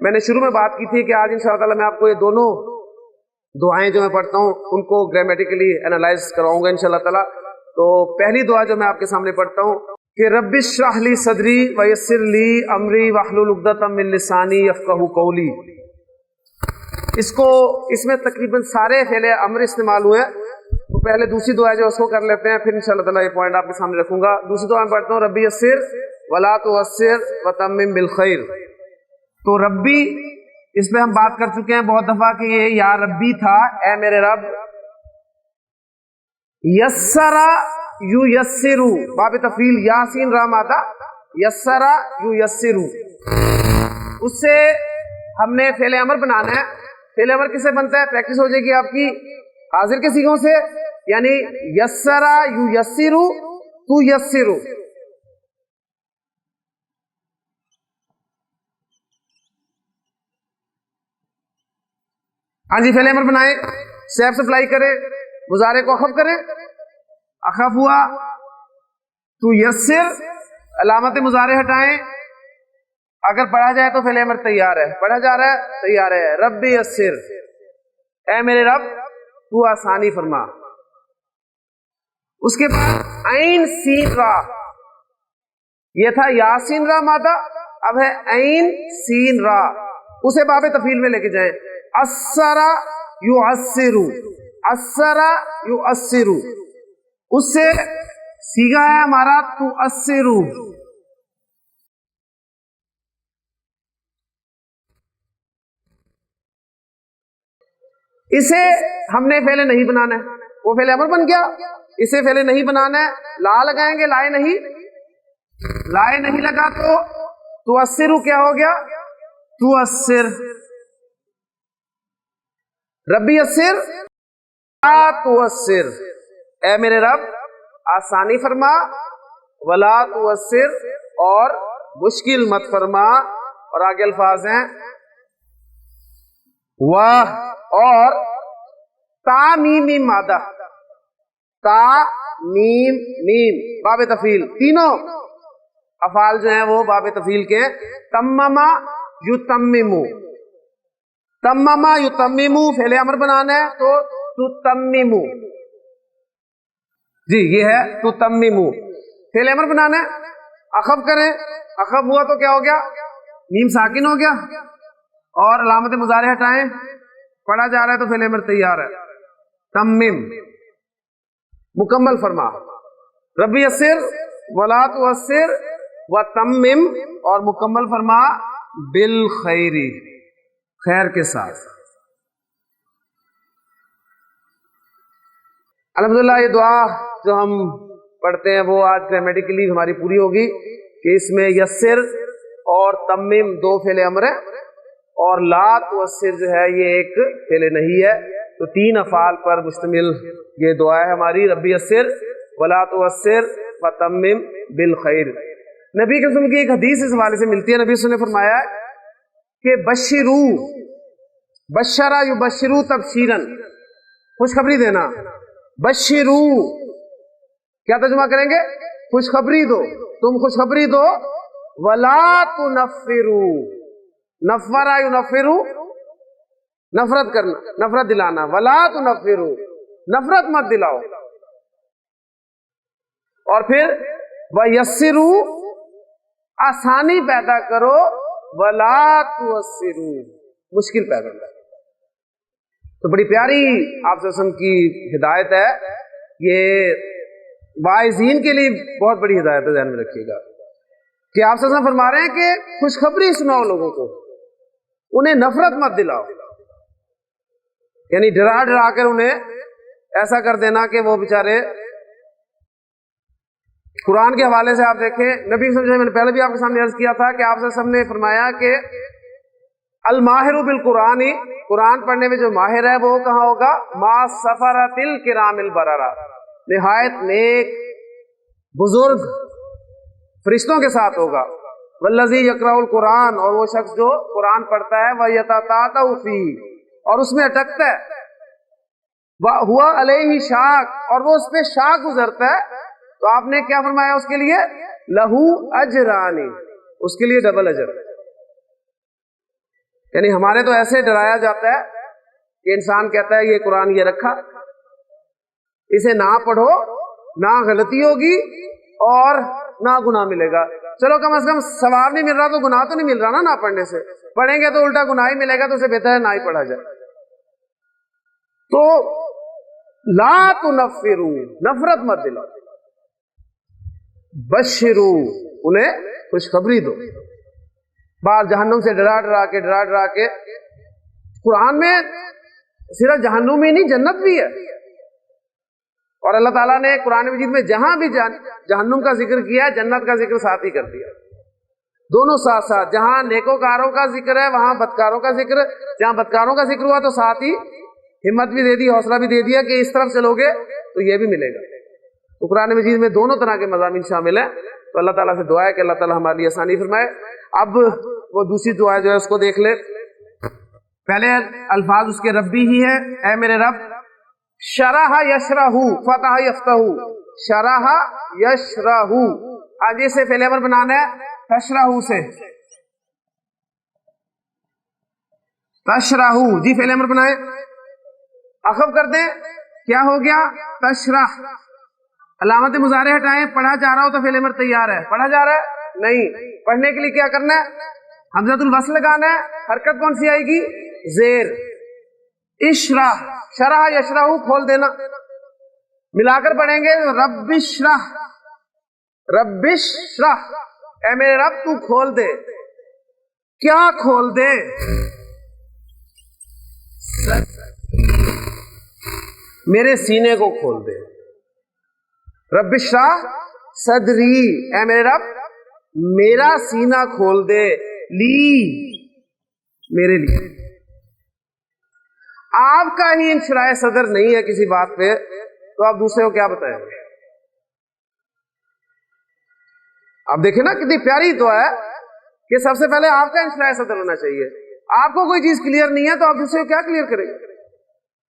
S1: میں نے شروع میں بات کی تھی کہ آج انشاءاللہ تعالیٰ میں آپ کو یہ دونوں دعائیں جو میں پڑھتا ہوں ان کو گرامیٹیکلی انالائز کراؤں گا انشاءاللہ تعالیٰ. تو پہلی دعا جو میں آپ کے سامنے پڑھتا ہوں کہ رب اشرح لی صدری ویسر لی امری واحلل عقدۃ من لسانی یفقہوا قولی. اس میں تقریباً سارے فعل امر استعمال ہوئے. تو پہلے دوسری دعا جو اس کو کر لیتے ہیں، پھر انشاءاللہ تعالیٰ یہ پوائنٹ آپ کے سامنے رکھوں گا. دوسری دعا میں پڑھتا ہوں ربی یسر ولا تعسر وتمم بالخیر. تو ربی اس پہ ہم بات کر چکے ہیں بہت دفعہ کہ یہ یا ربی تھا، اے میرے رب. یسرا یو یسرو، باب تفعیل یاسین را مادہ یسرا یو یسرو، اس سے ہم نے فعل امر بنانا ہے. فعل امر کس سے بنتا ہے؟ پریکٹس ہو جائے گی آپ کی حاضر کے صیغوں سے، یعنی یسرا یو یسرو تو یسرو. ہاں جی، فعل امر بنائیں، سیف سپلائی کریں، مضارع کو اخف کریں. اخف ہوا تو یسر، علامت مضارع ہٹائیں. اگر پڑھا جائے تو فعل امر تیار ہے، پڑھا جا رہا ہے تیار ہے. رب یسر، اے میرے رب تو آسانی فرما. اس کے بعد عین سین را، یہ تھا یاسین را مادہ، اب ہے عین سین را، اسے باب تفعیل میں لے کے جائیں. اسرا یعسرو، اسرا یعسرو، اس سے سیگا ہے ہمارا تؤسرو. اسے ہم نے فعل نہیں بنانا ہے، وہ فعل امر بن گیا. اسے فعل نہیں بنانا ہے، لا لگائیں گے، لائے نہیں لگا تو تؤسرو کیا ہو گیا؟ تؤسر. ربی یسر لا تؤسر، اے میرے رب آسانی فرما، ولا تؤسر اور مشکل مت فرما. اور آگے الفاظ ہیں اور تا میم مادہ، تا میم میم باب تفعیل، تینوں افعال جو ہیں وہ باب تفعیل کے ہیں. تمما یتممو، تمما یتممو فعل امر بنانا ہے تو تتممو، جی یہ ہے تتممو فعل امر بنانا ہے. اخف کریں، اخف ہوا تو کیا ہو گیا؟ میم ساکن ہو گیا. اور علامت مضارع ہٹائیں، پڑھا جا رہا ہے تو فعل امر تیار ہے. تمم، مکمل فرما. ربی یسر ولا تعسر وتمم، اور مکمل فرما بالخیر، خیر کے ساتھ. الحمدللہ یہ دعا جو ہم پڑھتے ہیں وہ آج گرامیٹیکلی ہماری پوری ہوگی کہ اس میں یسر اور تمم دو فعل امر ہیں، اور لا تؤسر جو ہے یہ ایک فعل نہیں ہے. تو تین افعال پر مشتمل یہ دعا ہے ہماری، ربی یسر ولا تؤسر وتمم بالخیر. نبی کے وسلم کی ایک حدیث اس حوالے سے ملتی ہے. نبی صلی اللہ علیہ وسلم نے فرمایا کہ بشرو، بشرا یبشرو تبشیرن، خوشخبری دینا. بشرو کیا ترجمہ کریں گے؟ خوشخبری دو، تم خوشخبری دو. ولا تنفرو، نفرا ینفرو نفرت کرنا، نفرت دلانا. ولا تنفرو، نفرت مت دلاؤ. اور پھر ویسرو، آسانی پیدا کرو. ولا تعسرو، مشکل پیدا کرو. تو بڑی پیاری آپ صلی اللہ علیہ وسلم کی ہدایت ہے، یہ واعظین کے لیے بہت بڑی ہدایت ہے، ذہن میں رکھیے گا کہ آپ صلی اللہ علیہ وسلم فرما رہے ہیں کہ خوشخبری سناؤ لوگوں کو، انہیں نفرت مت دلاؤ، یعنی ڈرا ڈرا کر انہیں ایسا کر دینا کہ وہ بیچارے۔ قرآن کے حوالے سے آپ دیکھیں، نبی صلی اللہ علیہ وسلم نے پہلے بھی آپ کے سامنے عرض کیا تھا کہ آپ صلی اللہ علیہ وسلم نے فرمایا کہ الماہر بالقرآن، قرآن پڑھنے میں جو ماہر ہے وہ کہاں ہوگا؟ ما سفرۃ الکرام البررہ، نہایت نیک بزرگ فرشتوں کے ساتھ ہوگا۔ والذی یقرأ القرآن، اور وہ شخص جو قرآن پڑھتا ہے، ویتتعتع فیہ، اور اس میں اٹکتا ہے، ہوا علیہ شاق، اور وہ اس پہ شاق گزرتا ہے، تو آپ نے کیا فرمایا اس کے لیے؟ لہو اجران، اس کے لیے ڈبل اجر۔ یعنی ہمارے تو ایسے ڈرایا جاتا ہے کہ انسان کہتا ہے یہ قرآن یہ رکھا، اسے نہ پڑھو، نہ غلطی ہوگی اور نہ گناہ ملے گا۔ چلو کم از کم ثواب نہیں مل رہا تو گناہ تو نہیں مل رہا نا، نہ پڑھنے سے۔ پڑھیں گے تو الٹا گناہ ہی ملے گا، تو اسے بہتر ہے نہ ہی پڑھا جائے۔ تو لا تنفروا، نفرت مت دلاؤ، بشروا، انہیں خوشخبری دو۔ بعض جہنم سے ڈرا ڈرا کے قرآن میں صرف جہنم ہی نہیں، جنت بھی ہے، اور اللہ تعالیٰ نے قرآن مجید میں جہاں بھی جہنم کا ذکر کیا ہے، جنت کا ذکر ساتھ ہی کر دیا، دونوں ساتھ ساتھ۔ جہاں نیکوکاروں کا ذکر ہے وہاں بدکاروں کا ذکر، جہاں بدکاروں کا ذکر ہوا تو ساتھ ہی ہمت بھی دے دی، حوصلہ بھی دے دیا کہ اس طرف چلو گے تو یہ بھی ملے گا۔ تو قرآن مجید میں دونوں طرح کے مضامین شامل ہیں، تو اللہ تعالیٰ سے دعا ہے کہ اللہ تعالیٰ ہمارے لیے آسانی فرمائے۔ اب وہ دوسری دعا جو ہے اس کو دیکھ لے۔ پہلے الفاظ اس کے ربی ہی ہے، اے میرے رب۔ شرح یشرح، فتح یفتح، شرح یشرح، آج سے فعل امر بنانا ہے تشرح سے، تشرح، جی فعل امر بنائے، اخف کر دیں، کیا ہو گیا؟ تشرح۔ علامت مضارع ہٹائیں، پڑھا جا رہا ہو تو فعل امر تیار ہے، پڑھا جا رہا ہے نہیں، پڑھنے کے لیے کیا کرنا ہے؟ حمزۃ الوصل لگانا ہے، حرکت کون سی آئے گی؟ زیر۔ اشرح، شرح یشرح، کھول دینا، ملا کر پڑھیں گے رب اشرح، رب اشرح، اے میرے رب تو کھول دے، کیا کھول دے؟ میرے سینے کو کھول دے۔ رب اشرح صدری، اے میرے رب میرا سینہ کھول دے، لی، میرے لیے۔ آپ کا ہی انشراح صدر نہیں ہے کسی بات پہ تو آپ دوسرے کو کیا بتائیں گے؟ آپ دیکھیں نا کتنی پیاری دعا ہے کہ سب سے پہلے آپ کا انشراح صدر ہونا چاہیے۔ آپ کو کوئی چیز کلیئر نہیں ہے تو آپ دوسرے کو کیا کلیئر کریں گے؟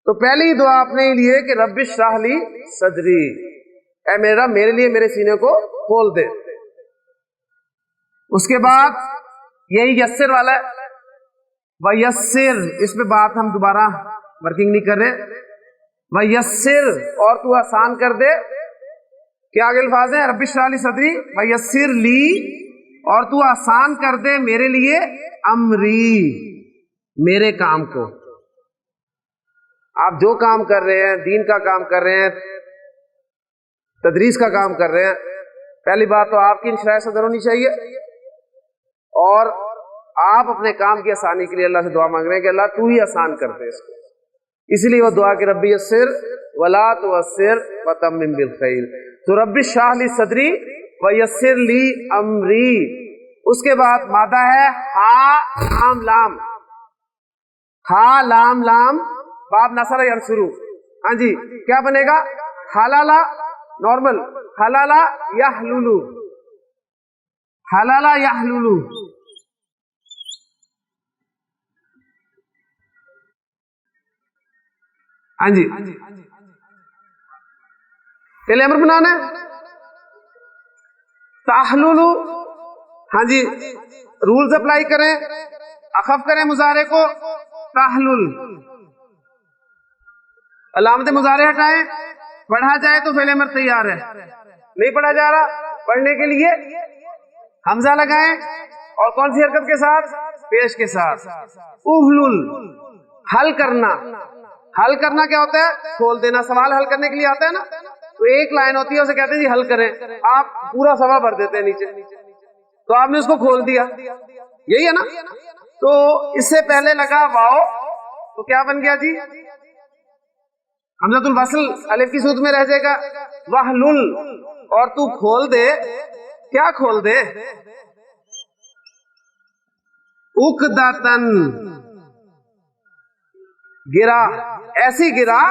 S1: تو پہلی دعا آپ نے لیے کہ رب اشرح لی صدری، اے میرا میرے لیے میرے سینے کو کھول دے۔ اس کے بعد یہی یسر والا ہے، ویسر، اس پہ بات ہم دوبارہ ورکنگ نہیں کر رہے، ویسر، اور تو آسان کر دے۔ کیا آگے الفاظ ہیں؟ رب اشرح لی صدری ویسر لی، اور تو آسان کر دے میرے لیے امری، میرے کام کو۔ آپ جو کام کر رہے ہیں، دین کا کام کر رہے ہیں، تدریس کا کام کر رہے ہیں، پہلی بات تو آپ کی انشراح صدر ہونی چاہیے، اور آپ اپنے کام کی آسانی کے لیے اللہ سے دعا مانگ رہے ہیں کہ اللہ تو ہی آسان کر دے اس کو۔ اسی لیے وہ دعا کہ ربی یسر ولا تعسر وتمم بالخیر۔ تو رب اشرح لی صدری ویسر لی امری۔ اس کے بعد مادہ ہے ہا لام لام، ہا لام لام، باب نصر ینصر، ہاں جی کیا بنے گا؟ حلالا، نارمل، حلالا یحللو، حلالا یحللو، ہاں جی پہلے امر بنانا ہے تحلل، ہاں جی رولز اپلائی کریں، اخف کریں مضارع کو، تحلل، علامت مضارع ہٹائیں، پڑھا جائے تو فعل امر تیار ہے، نہیں پڑھا جا رہا پڑھنے کے لیے حمزہ لگائیں، اور کون سی حرکت کے ساتھ؟ پیش کے ساتھ۔ احلل، حل کرنا، حل کرنا کیا ہوتا ہے؟ کھول دینا. سوال حل کرنے کے لیے آتا ہے نا, تو ایک لائن ہوتی ہے, اسے کہتے ہیں جی حل کریں, آپ پورا سوال بھر دیتے ہیں نیچے, تو آپ نے اس کو کھول دیا, یہی ہے نا. تو اس سے پہلے لگا واو, تو کیا بن گیا جی؟ حمزۃ الوصل الف کی صورت میں رہ جائے گا وحلل, اور تو کھول دے. کیا کھول دے؟ عقدۃً, گرا, ایسی گرا,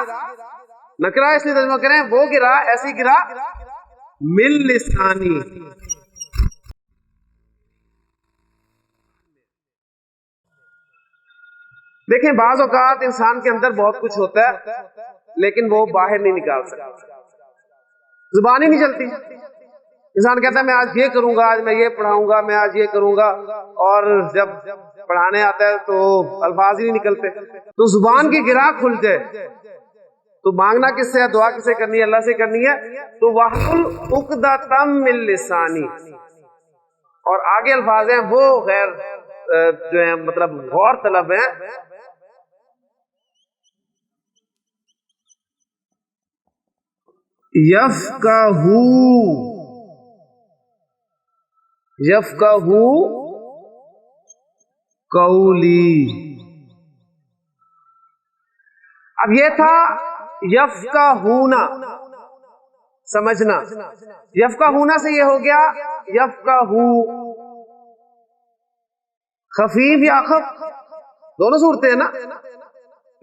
S1: نکرا اس لیے ترجمہ کریں, وہ گرا, ایسی گرا, من لسانی, دیکھیں بعض اوقات انسان کے اندر بہت کچھ ہوتا ہے لیکن وہ باہر نہیں نکال سکتا, زبان ہی نہیں چلتی. انسان کہتا ہے میں آج یہ کروں گا, آج میں یہ پڑھاؤں گا, میں آج یہ کروں گا, اور جب پڑھانے آتا ہے تو الفاظ ہی نہیں نکلتے. تو زبان کی گرا کھل جائے تو مانگنا کس سے ہے؟ دعا کس سے کرنی ہے؟ اللہ سے کرنی ہے. تو وَحْلُلْ عُقْدَةً مِّن لِّسَانِي, اور آگے الفاظ ہیں وہ غیر جو ہیں مطلب غور طلب ہیں. یفقہو قولی. اب یہ تھا یفقہونا, سمجھنا. یفقہونا سے یہ ہو گیا یفقہو. خفیف یا اخف دونوں صورتیں ہیں نا,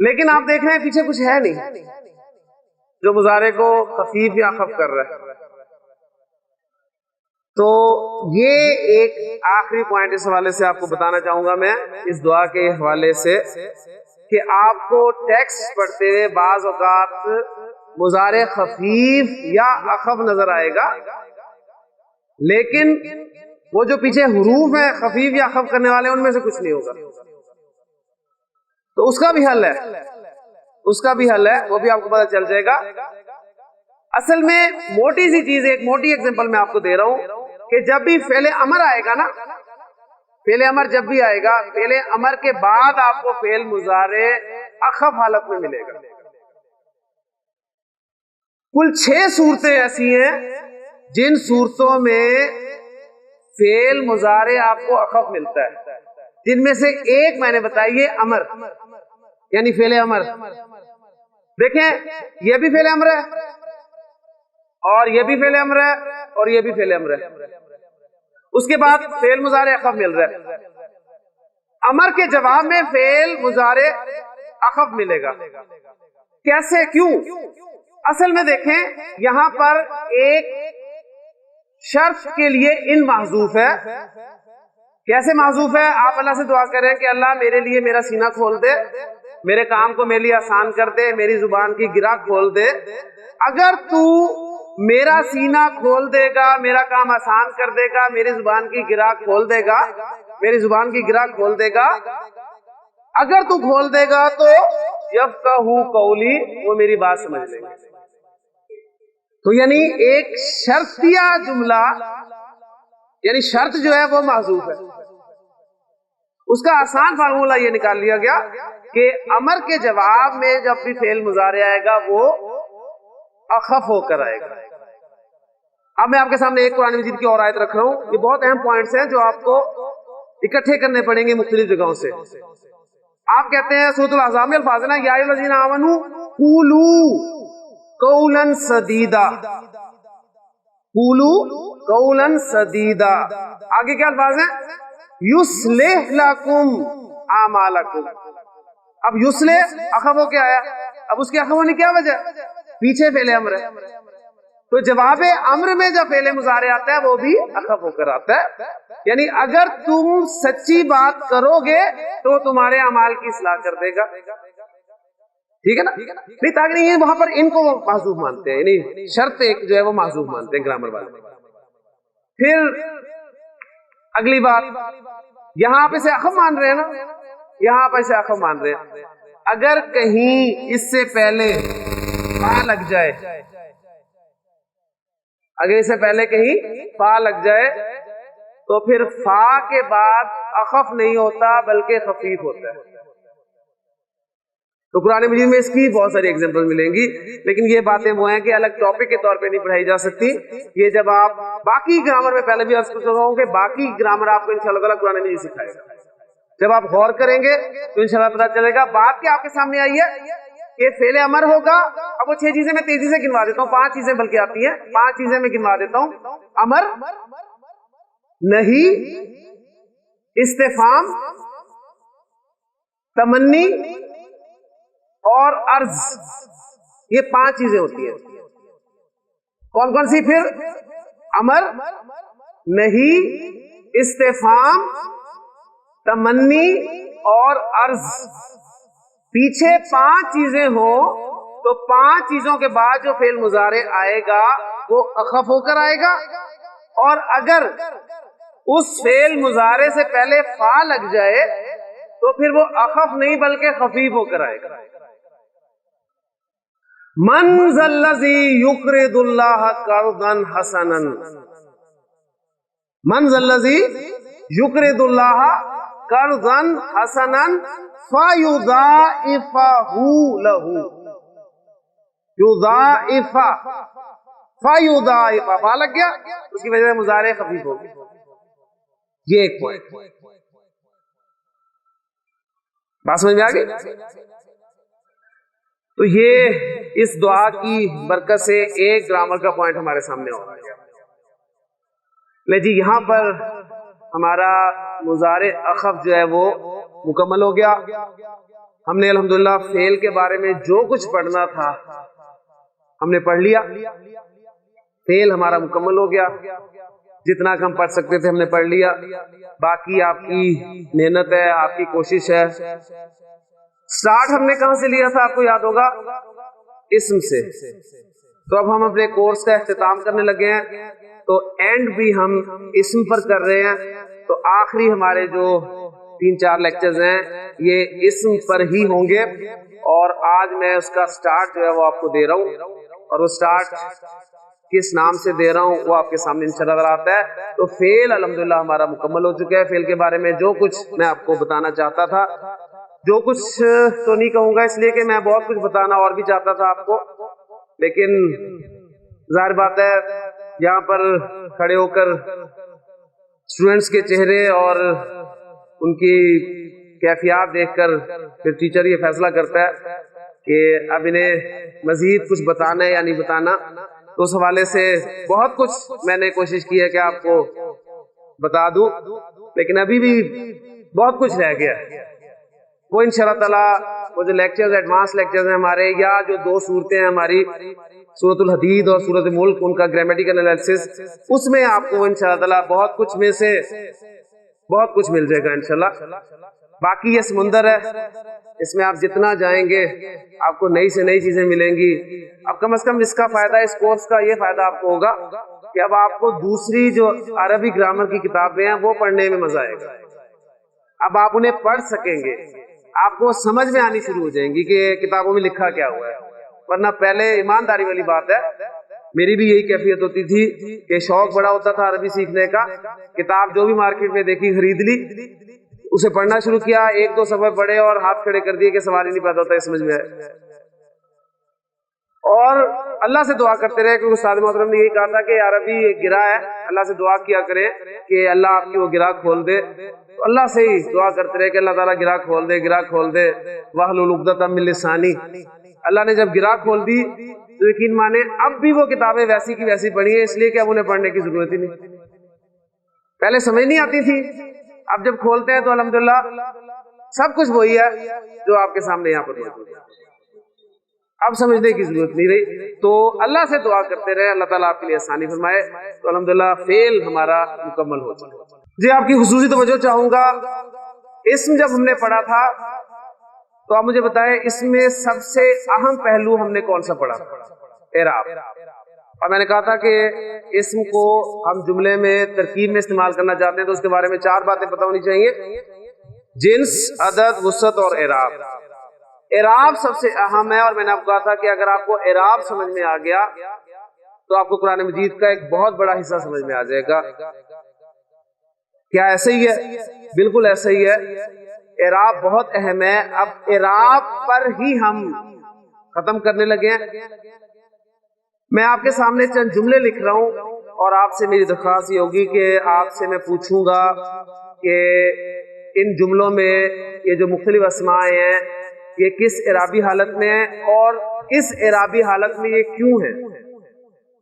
S1: لیکن آپ دیکھ رہے ہیں پیچھے کچھ ہے نہیں جو مضارع کو خفیف یا اخف کر رہا ہے. تو یہ ایک آخری پوائنٹ اس حوالے سے آپ کو بتانا چاہوں گا میں, اس دعا کے حوالے سے, کہ آپ کو ٹیکسٹ پڑھتے ہوئے بعض اوقات مضارع خفیف یا اخف نظر آئے گا, لیکن وہ جو پیچھے حروف ہیں خفیف یا اخف کرنے والے ان میں سے کچھ نہیں ہوگا. تو اس کا بھی حل ہے, اس کا بھی حل ہے, وہ بھی آپ کو پتہ چل جائے گا. اصل میں موٹی سی چیز, ایک موٹی ایگزامپل میں آپ کو دے رہا ہوں کہ جب بھی فعل امر آئے گا نا, فعل امر جب بھی آئے گا, فعل امر کے بعد آپ کو فعل مضارع اخف حالت میں ملے گا. کل 6 صورتیں ایسی ہیں جن صورتوں میں فعل مضارع آپ کو اخف ملتا ہے, جن میں سے ایک میں نے بتائی ہے امر, یعنی فعل امر. دیکھیں یہ بھی فعل امر ہے, اور یہ بھی فعل امر ہے, اور یہ بھی فعل امر ہے. اس کے بعد فعل مضارع اخف مل رہا ہے. امر کے جواب میں فعل مضارع اخف ملے گا. کیسے, کیوں؟ اصل میں دیکھیں یہاں پر ایک شرط کے لیے ان محذوف ہے. کیسے محذوف ہے؟ آپ اللہ سے دعا کریں کہ اللہ میرے لیے میرا سینہ کھول دے, میرے کام کو میرے لیے آسان کر دے, میری زبان کی گرہ کھول دے. اگر تو میرا سینہ کھول دے گا, میرا کام آسان کر دے گا, میری زبان کی گرہ کھول دے گا, میری زبان کی گرہ کھول دے گا, اگر تو کھول دے گا تو یفقہو قولی, وہ میری بات سمجھ لیں گے. تو یعنی ایک شرطیہ جملہ, یعنی شرط جو ہے وہ محذوف ہے. اس کا آسان فارمولہ یہ نکال لیا گیا کہ امر کے جواب میں جب بھی فعل مضارع آئے گا وہ اخف ہو کر آئے گا. اب میں آپ کے سامنے ایک قرآن مجید کی اور آیت رکھ رہا ہوں. یہ بہت اہم پوائنٹس ہیں جو آپ کو اکٹھے کرنے پڑیں گے مختلف جگہوں سے. آپ کہتے ہیں سورۃ الاحزاب میں الفاظ نا, یا ایھا الذین آمنوا قولوا قولا سدیدا, قولوا قولا سدیدا. آگے کیا الفاظ ہیں؟ یصلح لکم اعمالکم. اب یصلح اخف ہو کے آیا, اب اس کے اخف ہونے کی کیا وجہ؟ پیچھے فعل امر ہے, تو جواب امر میں جب فعل مضارع آتا ہے وہ بھی اخف ہو کر آتا ہے. یعنی اگر تم سچی بات کرو گے تو تمہارے اعمال کی اصلاح کر دے گا. ٹھیک ہے نا؟ نہیں تاکہ نہیں وہاں پر ان کو محذوف مانتے ہیں, یعنی شرط ایک جو ہے وہ محذوف مانتے ہیں گرامر والے. پھر اگلی بات, یہاں آپ اسے اخف مان رہے ہیں نا, یہاں آپ اسے اخف مان رہے ہیں. اگر کہیں اس سے پہلے فا لگ جائے, اگر اس سے پہلے کہیں فا لگ جائے تو پھر فا کے بعد اخف نہیں ہوتا بلکہ خفیف ہوتا ہے. تو قرآن مجید میں اس کی بہت ساری ایگزامپل ملیں گی، لیکن یہ باتیں وہ ہیں کہ الگ ٹاپک کے طور پہ نہیں پڑھائی جا سکتی. یہ جب آپ باقی گرامر میں پہلے بھی عرض کر چکا ہوں کہ باقی گرامر آپ کو انشاءاللہ تعالیٰ قرآن مجید سکھائے گا. جب آپ غور کریں گے تو انشاءاللہ پتہ چلے گا. بات کیا آپ کے سامنے آئی ہے کہ فعل امر ہوگا. اب وہ 6 چیزیں میں تیزی سے گنوا دیتا ہوں، 5 چیزیں بلکہ آتی ہیں، 5 چیزیں میں گنوا دیتا ہوں. امر، نہیں، استفہام، تمنی اور عرض. یہ 5 چیزیں ہوتی ہیں. کون کون سی؟ پھر امر، نہیں، استفہام، تمنی اور عرض. پیچھے 5 چیزیں ہوں تو 5 چیزوں کے بعد جو فعل مضارع آئے گا وہ اخف ہو کر آئے گا، اور اگر اس فعل مضارع سے پہلے فا لگ جائے تو پھر وہ اخف نہیں بلکہ خفیف ہو کر آئے گا. من ذا الذی یقرض اللہ قرضا حسنا، من ذا الذی یقرض اللہ قرضا حسنا فَيُضَاعِفَهُ لَهُ. یضاعف، فَيُضَاعِفَ، فا لگ گیا اس کی وجہ سے مضارع خفیف ہو گیا. یہ ایک پوائنٹ. بات سمجھ میں آ گئی؟ تو یہ اس دعا کی برکت سے ایک گرامر کا پوائنٹ ہمارے سامنے ہو گیا. لے جی، یہاں پر ہمارا مضارع اخف جو ہے وہ مکمل ہو گیا. ہم نے الحمدللہ فعل کے بارے میں جو کچھ پڑھنا تھا ہم نے پڑھ لیا. فعل ہمارا مکمل ہو گیا. جتنا ہم پڑھ سکتے تھے ہم نے پڑھ لیا. باقی آپ کی محنت ہے، آپ کی کوشش ہے. سٹارٹ ہم نے کہاں سے لیا تھا آپ کو یاد ہوگا؟ اسم سے. تو اب ہم اپنے کورس کا اختتام کرنے لگے ہیں تو اینڈ بھی ہم اسم پر کر رہے ہیں. تو آخری ہمارے جو 3-4 لیکچرز ہیں یہ اسم پر ہی ہوں گے، اور آج میں اس کا سٹارٹ جو ہے وہ آپ کو دے رہا ہوں. اور وہ سٹارٹ کس نام سے دے رہا ہوں وہ آپ کے سامنے انشاءاللہ آتا ہے. تو فعل الحمدللہ ہمارا مکمل ہو چکا ہے. فعل کے بارے میں جو کچھ میں آپ کو بتانا چاہتا تھا، جو کچھ تو نہیں کہوں گا اس لیے کہ میں بہت کچھ بتانا اور بھی چاہتا تھا آپ کو، لیکن ظاہر بات ہے یہاں پر کھڑے ہو کر اسٹوڈنٹس کے چہرے اور ان کی کیفیات دیکھ کر پھر ٹیچر یہ فیصلہ کرتا ہے کہ اب انہیں مزید کچھ بتانا ہے یا نہیں بتانا. تو اس حوالے سے بہت کچھ میں نے کوشش کی ہے کہ آپ کو بتا دوں، لیکن ابھی بھی بہت کچھ رہ گیا. وہ انشاءاللہ تعالیٰ وہ جو لیکچرز ایڈوانس لیکچرز ہیں ہمارے، یا جو 2 صورتیں ہیں ہماری، سورۃ الحدید اور سورۃ ملک، ان کا گرامیٹیکل انالیسس، اس میں آپ کو انشاءاللہ تعالیٰ بہت کچھ میں سے بہت کچھ مل جائے گا انشاءاللہ. باقی یہ سمندر ہے، اس میں آپ جتنا جائیں گے آپ کو نئی سے نئی چیزیں ملیں گی. اب کم از کم اس کا فائدہ، اس کورس کا یہ فائدہ آپ کو ہوگا کہ اب آپ کو دوسری جو عربی گرامر کی کتابیں ہیں وہ پڑھنے میں مزہ آئے گا. اب آپ انہیں پڑھ سکیں گے، آپ کو سمجھ میں آنی شروع ہو جائیں گی کہ کتابوں میں لکھا کیا ہوا ہے. ورنہ پہلے ایمانداری والی بات ہے، میری بھی یہی کیفیت ہوتی تھی کہ شوق بڑا ہوتا تھا عربی سیکھنے کا. کتاب جو بھی مارکیٹ میں دیکھی خرید لی، اسے پڑھنا شروع کیا، 1-2 صفحے پڑھے اور ہاتھ کھڑے کر دیے کہ سوال ہی نہیں پیدا ہوتا سمجھ میں آئے. اور اللہ سے دعا کرتے رہے، کیونکہ استاد محترم نے یہی کہا تھا کہ عربی ایک گرہ ہے، اللہ سے دعا کیا کریں کہ اللہ آپ کی وہ گرہ کھول دے. تو اللہ سے ہی دعا کرتے رہے کہ اللہ تعالیٰ گرہ کھول دے، گرہ کھول دے. واحلل عقدۃ من لسانی. اللہ نے جب گرہ کھول دی تو یقین مانے اب بھی وہ کتابیں ویسی کی ویسی پڑھی ہیں، اس لیے کہ اب انہیں پڑھنے کی ضرورت ہی نہیں. پہلے سمجھ نہیں آتی تھی، اب جب کھولتے ہیں تو الحمدللہ سب کچھ وہی ہے جو آپ کے سامنے یہاں پر موجود ہے. اب سمجھنے کی ضرورت نہیں رہی. تو اللہ سے دعا کرتے رہے اللہ تعالیٰ آپ کے لیے آسانی فرمائے. تو الحمدللہ فعل ہمارا مکمل ہو چکا. جی آپ کی خصوصی توجہ چاہوں گا، اسم جب ہم نے پڑھا تھا تو آپ مجھے بتائیں اس میں سب سے اہم پہلو ہم نے کون سا پڑھا؟ اعراب. اور میں نے کہا تھا کہ اسم کو ہم جملے میں ترکیب میں استعمال کرنا چاہتے ہیں تو اس کے بارے میں 4 باتیں پتہ ہونی چاہیے: جنس، عدد، وسعت اور اعراب. اعراب سب سے اہم ہے، اور میں نے آپ کو کہا تھا کہ اگر آپ کو اعراب سمجھ میں آ گیا تو آپ کو قرآن مجید کا ایک بہت بڑا حصہ سمجھ میں آ جائے گا. کیا ایسے ہی ہے؟ بالکل ایسا ہی ہے. اعراب بہت اہم ہے. اب اعراب پر ہی ہم ختم کرنے لگے ہیں. میں آپ کے سامنے چند جملے لکھ رہا ہوں اور آپ سے میری درخواست یہ ہوگی کہ آپ سے میں پوچھوں گا کہ ان جملوں میں یہ جو مختلف اسماء ہیں یہ کس اعرابی حالت میں ہیں اور اس اعرابی حالت میں یہ کیوں ہیں،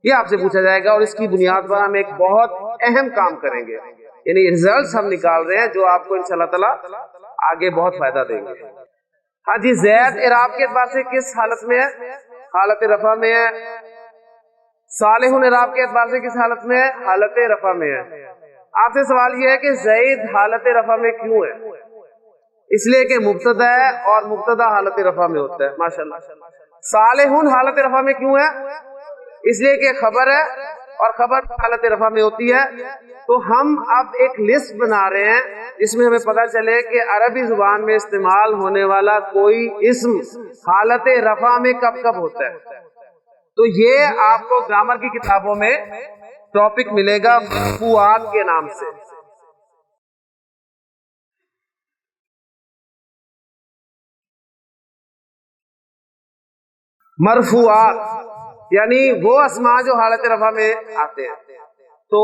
S1: یہ آپ سے پوچھا جائے گا. اور اس کی بنیاد پر ہم ایک بہت اہم کام کریں گے، یعنی ریزلٹس ہم نکال رہے ہیں جو آپ کو انشاءاللہ تعالی آگے بہت فائدہ دیں گے. ہاں جی، زید اعراب کے اعتبار سے کس حالت میں ہے؟ حالت رفع میں ہے. صالح اعراب کے اعتبار سے کس حالت میں ہے؟ حالت رفع میں ہے. آپ سے سوال یہ ہے کہ زید حالت رفع میں کیوں ہے؟ اس لیے کہ مبتدا ہے اور مبتدا حالت رفع میں ہوتا ہے. ماشاءاللہ. صالح حالت رفع میں کیوں ہے؟ اس لیے کہ خبر ہے اور خبر حالت رفع میں ہوتی ہے. تو ہم اب ایک لسٹ بنا رہے ہیں جس میں ہمیں پتہ چلے کہ عربی زبان میں استعمال ہونے والا کوئی اسم حالت رفع میں کب کب ہوتا ہے. تو یہ آپ کو گرامر کی کتابوں میں ٹاپک ملے گا مرفوعات کے نام سے. مرفوعات یعنی وہ اسماء جو حالت رفع میں آتے ہیں. تو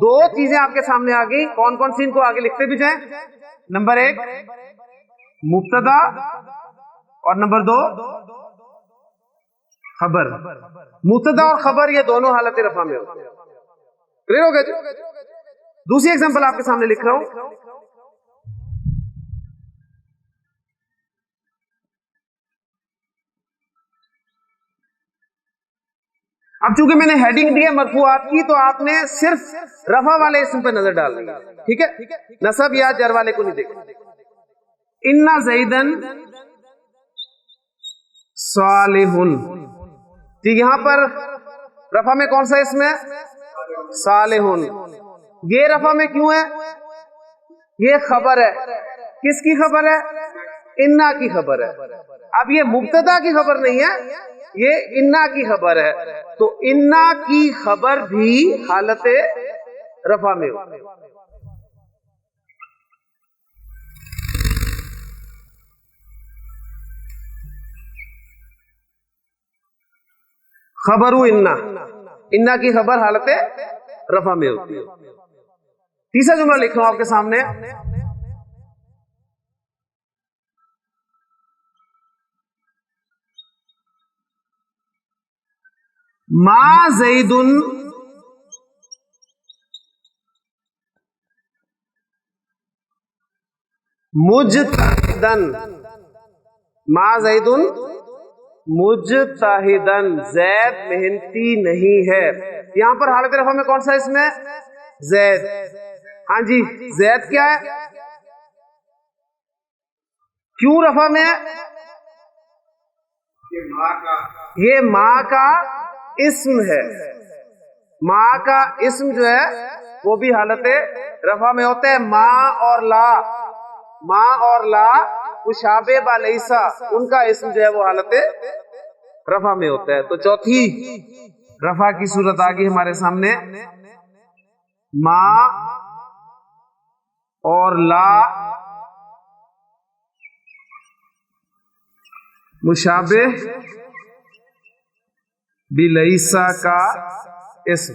S1: دو چیزیں آپ کے سامنے آ گئی. کون کون سی؟ ان کو آگے لکھتے بھی جائیں. نمبر 1 مبتدا اور نمبر 2 خبر. مبتدا اور خبر یہ دونوں حالت رفع میں ہوتے ہیں. کلیئر ہو گیا؟ دوسری ایگزامپل آپ کے سامنے لکھ رہا ہوں. اب چونکہ میں نے ہیڈنگ دی ہے مرفوعات کی تو آپ نے صرف رفع والے اسم پہ نظر ڈالنی ہے. ٹھیک ہے؟ نصب یا جر والے کو نہیں دیکھنا. انا زیدن صالح. ٹھیک، یہاں پر رفع میں کون سا اسم ہے؟ صالح. یہ رفع میں کیوں ہے؟ یہ خبر ہے. کس کی خبر ہے؟ انا کی خبر ہے. اب یہ مبتدا کی خبر نہیں ہے، یہ انا کی خبر ہے. تو انا کی خبر بھی حالت رفع میں ہوتی ہے. خبر انا کی خبر حالت رفع میں ہوتی ہے. تیسرا جملہ لکھ رہا ہوں آپ کے سامنے. ما زید مجتہدن. ما زید مجتہدن، زید محنتی نہیں ہے. یہاں پر حالت رفع میں کون سا اسم ہے؟ زید. ہاں جی، زید کیا ہے؟ کیوں رفع میں ہے؟ یہ ماں کا اسم ہے. ماں کا اسم جو ہے وہ بھی حالت رفع میں ہوتا ہے. ماں اور لا مشابہ با لیسا، ان کا اسم جو ہے وہ حالت رفع میں ہوتا ہے. تو چوتھی رفع کی صورت آ گئی ہمارے سامنے. ماں اور لا مشابہ بلیسا کا اسم.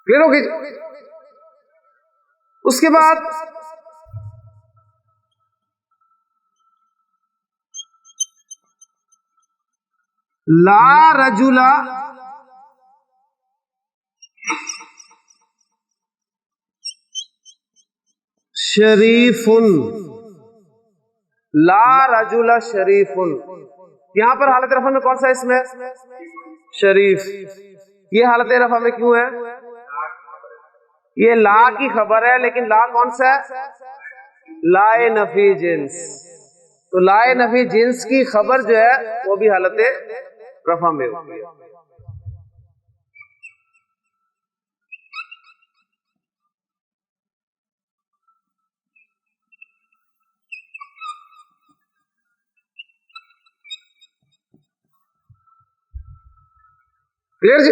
S1: کلیئر ہو گئی؟ اس کے بعد لا رجل شریف. لا رجل شریف، یہاں پر حالت رفع میں کون سا اسم ہے؟ شریف. یہ حالت رفع میں کیوں ہے؟ یہ لا کی خبر ہے، لیکن لا کون سا ہے؟ لا نفی جنس. تو لا نفی جنس کی خبر جو ہے وہ بھی حالت رفع میں ہوتی ہے. کلیئر جی؟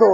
S1: 2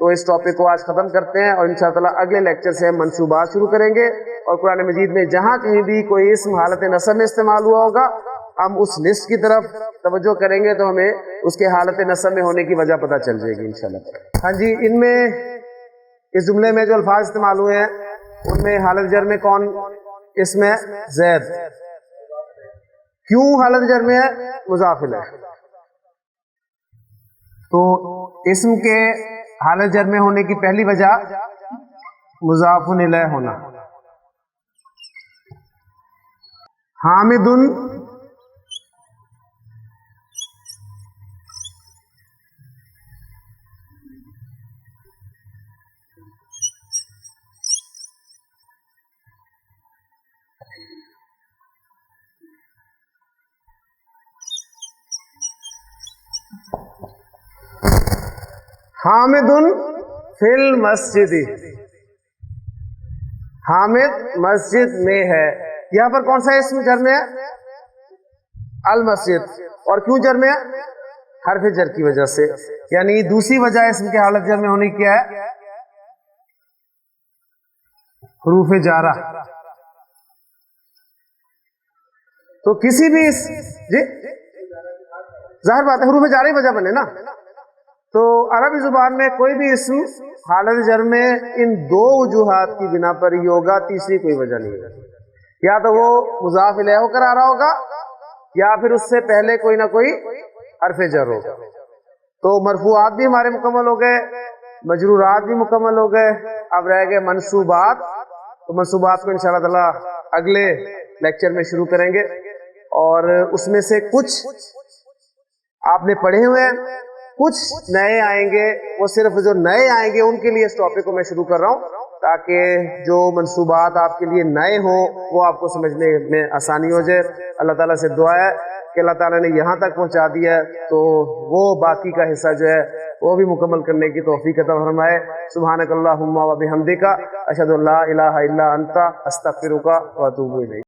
S2: تو اس ٹاپک کو آج ختم کرتے ہیں، اور انشاءاللہ تعالیٰ اگلے لیکچر سے ہم منصوبات شروع کریں گے، اور قرآن مجید میں جہاں کہیں بھی کوئی اسم حالت نصب میں استعمال ہوا ہوگا ہم اس لسٹ کی طرف توجہ کریں گے تو ہمیں اس کے حالت نصب میں ہونے کی وجہ پتہ چل جائے گی انشاءاللہ۔ ہاں جی، ان میں اس جملے میں جو الفاظ استعمال ہوئے ہیں ان میں حالت جر میں کون اسم ہے؟ زید۔ کیوں حالت جر میں ہے؟ مضاف الیہ۔ تو اسم کے حالت جر میں ہونے کی پہلی وجہ مضاف الیہ ہونا۔ حامد حامد فی المسجد، حامد مسجد میں ہے۔ یہاں پر کون سا اسم جر میں ہے؟ المسجد۔ اور کیوں جر میں ہے؟ حرف جر کی وجہ سے، یعنی دوسری وجہ اسم کے حالت جر میں ہونے کیا ہے؟ حروف جارہ۔ تو کسی بھی جی ظاہر بات ہے حروف جارہ ہی وجہ بنے نا۔ تو عربی زبان میں کوئی بھی اسم حالت جر میں ان دو وجوہات کی بنا پر ہی ہوگا، تیسری کوئی وجہ نہیں ہے۔ یا تو وہ مضاف الیہ ہو کر آ رہا ہوگا، یا پھر اس سے پہلے کوئی نہ کوئی حرف جر ہوگا۔ تو مرفوعات بھی ہمارے مکمل ہو گئے، مجرورات بھی مکمل ہو گئے، اب رہ گئے منصوبات۔ تو منصوبات کو انشاءاللہ تعالی اگلے لیکچر میں شروع کریں گے، اور اس میں سے کچھ آپ نے پڑھے ہوئے ہیں، کچھ نئے آئیں گے۔ وہ صرف جو نئے آئیں گے ان کے لیے اس ٹاپک کو میں شروع کر رہا ہوں، تاکہ جو منصوبات آپ کے لیے نئے ہوں وہ آپ کو سمجھنے میں آسانی ہو جائے۔ اللہ تعالیٰ سے دعا ہے کہ اللہ تعالیٰ نے یہاں تک پہنچا دیا ہے تو وہ باقی کا حصہ جو ہے وہ بھی مکمل کرنے کی توفیق عطا فرمائے۔ سبحانک اللہم و بحمدک، اشہد ان لا الہ الا انت، استغفرک و اتوب الیک۔